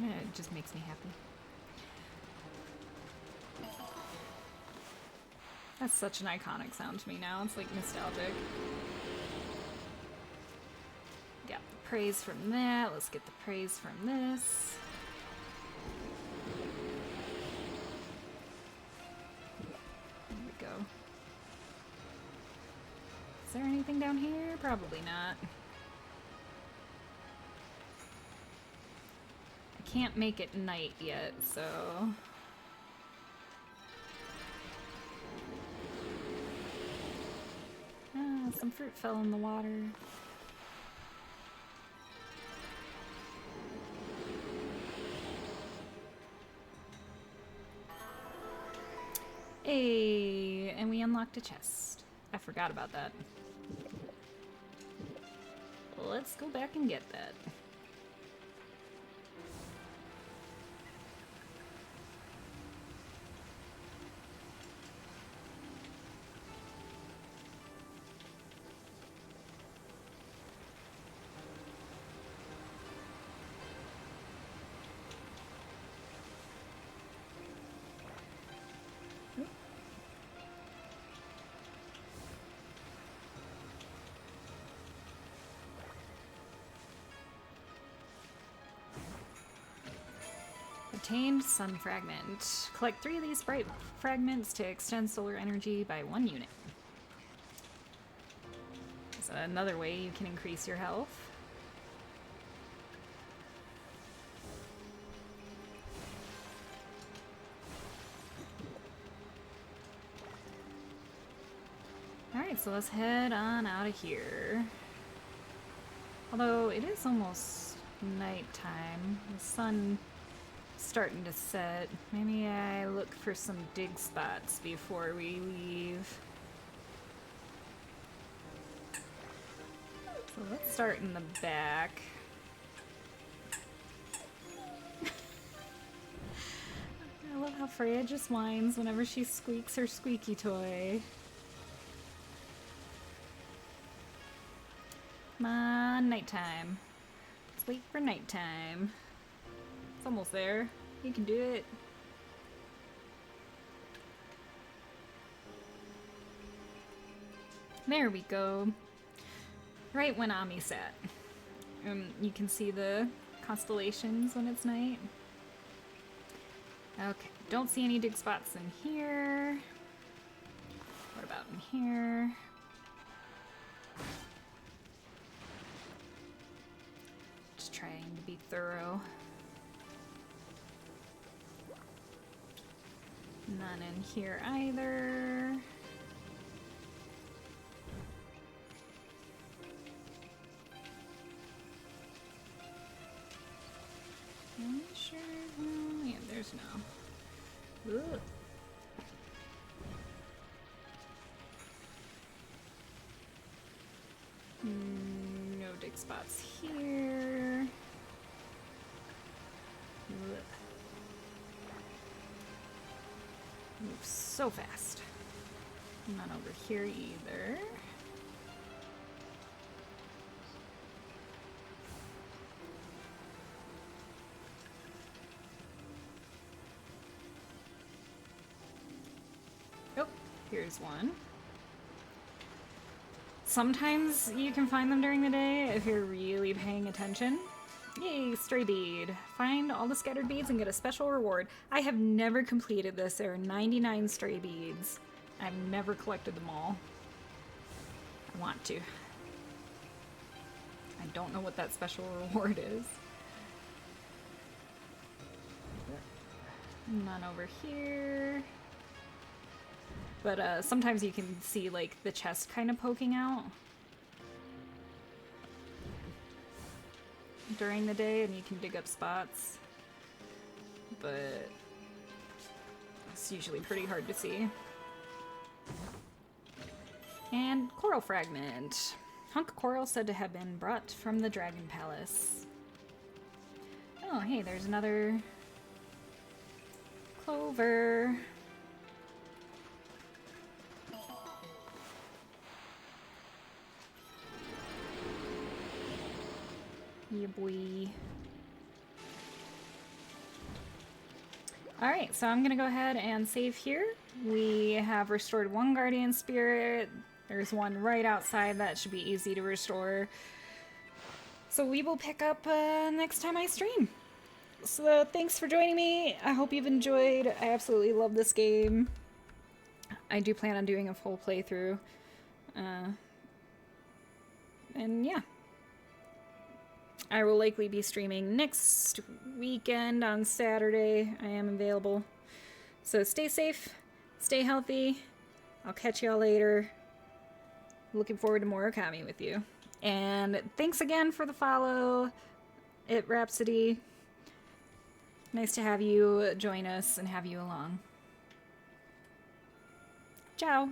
it just makes me happy. That's such an iconic sound to me now. It's like nostalgic. Got the praise from that. Let's get the praise from this. There we go. Is there anything down here? Probably not. I can't make it night yet, so... Ah, some fruit fell in the water. Hey, and we unlocked a chest. I forgot about that. Let's go back and get that. Obtained sun fragment. Collect 3 of these bright fragments to extend solar energy by 1 unit. Is that another way you can increase your health? Alright, so let's head on out of here. Although it is almost nighttime. The sun starting to set. Maybe I look for some dig spots before we leave. So let's start in the back. I love how Freya just whines whenever she squeaks her squeaky toy. Come on, nighttime. Let's wait for nighttime. It's almost there. You can do it. There we go. Right when Ami sat. You can see the constellations when it's night. Okay, don't see any dig spots in here. What about in here? Just trying to be thorough. None in here either. I'm sure. No, yeah, there's no. Ugh. No dig spots here. Ugh. Moves so fast. None over here either. Oh, here's one. Sometimes you can find them during the day if you're really paying attention. Yay, stray bead. Find all the scattered beads and get a special reward. I have never completed this. There are 99 stray beads. I've never collected them all. I want to. I don't know what that special reward is. None over here. But sometimes you can see like the chest kind of poking out during the day, and you can dig up spots, but it's usually pretty hard to see. And coral fragment. Hunk of coral said to have been brought from the Dragon Palace. Oh, hey, there's another clover. Yeah, boy. Alright, so I'm gonna go ahead and save here. We have restored one guardian spirit. There's one right outside that should be easy to restore. So we will pick up next time I stream. So thanks for joining me. I hope you've enjoyed. I absolutely love this game. I do plan on doing a full playthrough. And yeah. I will likely be streaming next weekend on Saturday. I am available. So stay safe, stay healthy. I'll catch y'all later. Looking forward to more Okami with you. And thanks again for the follow, Rhapsody. Nice to have you join us and have you along. Ciao.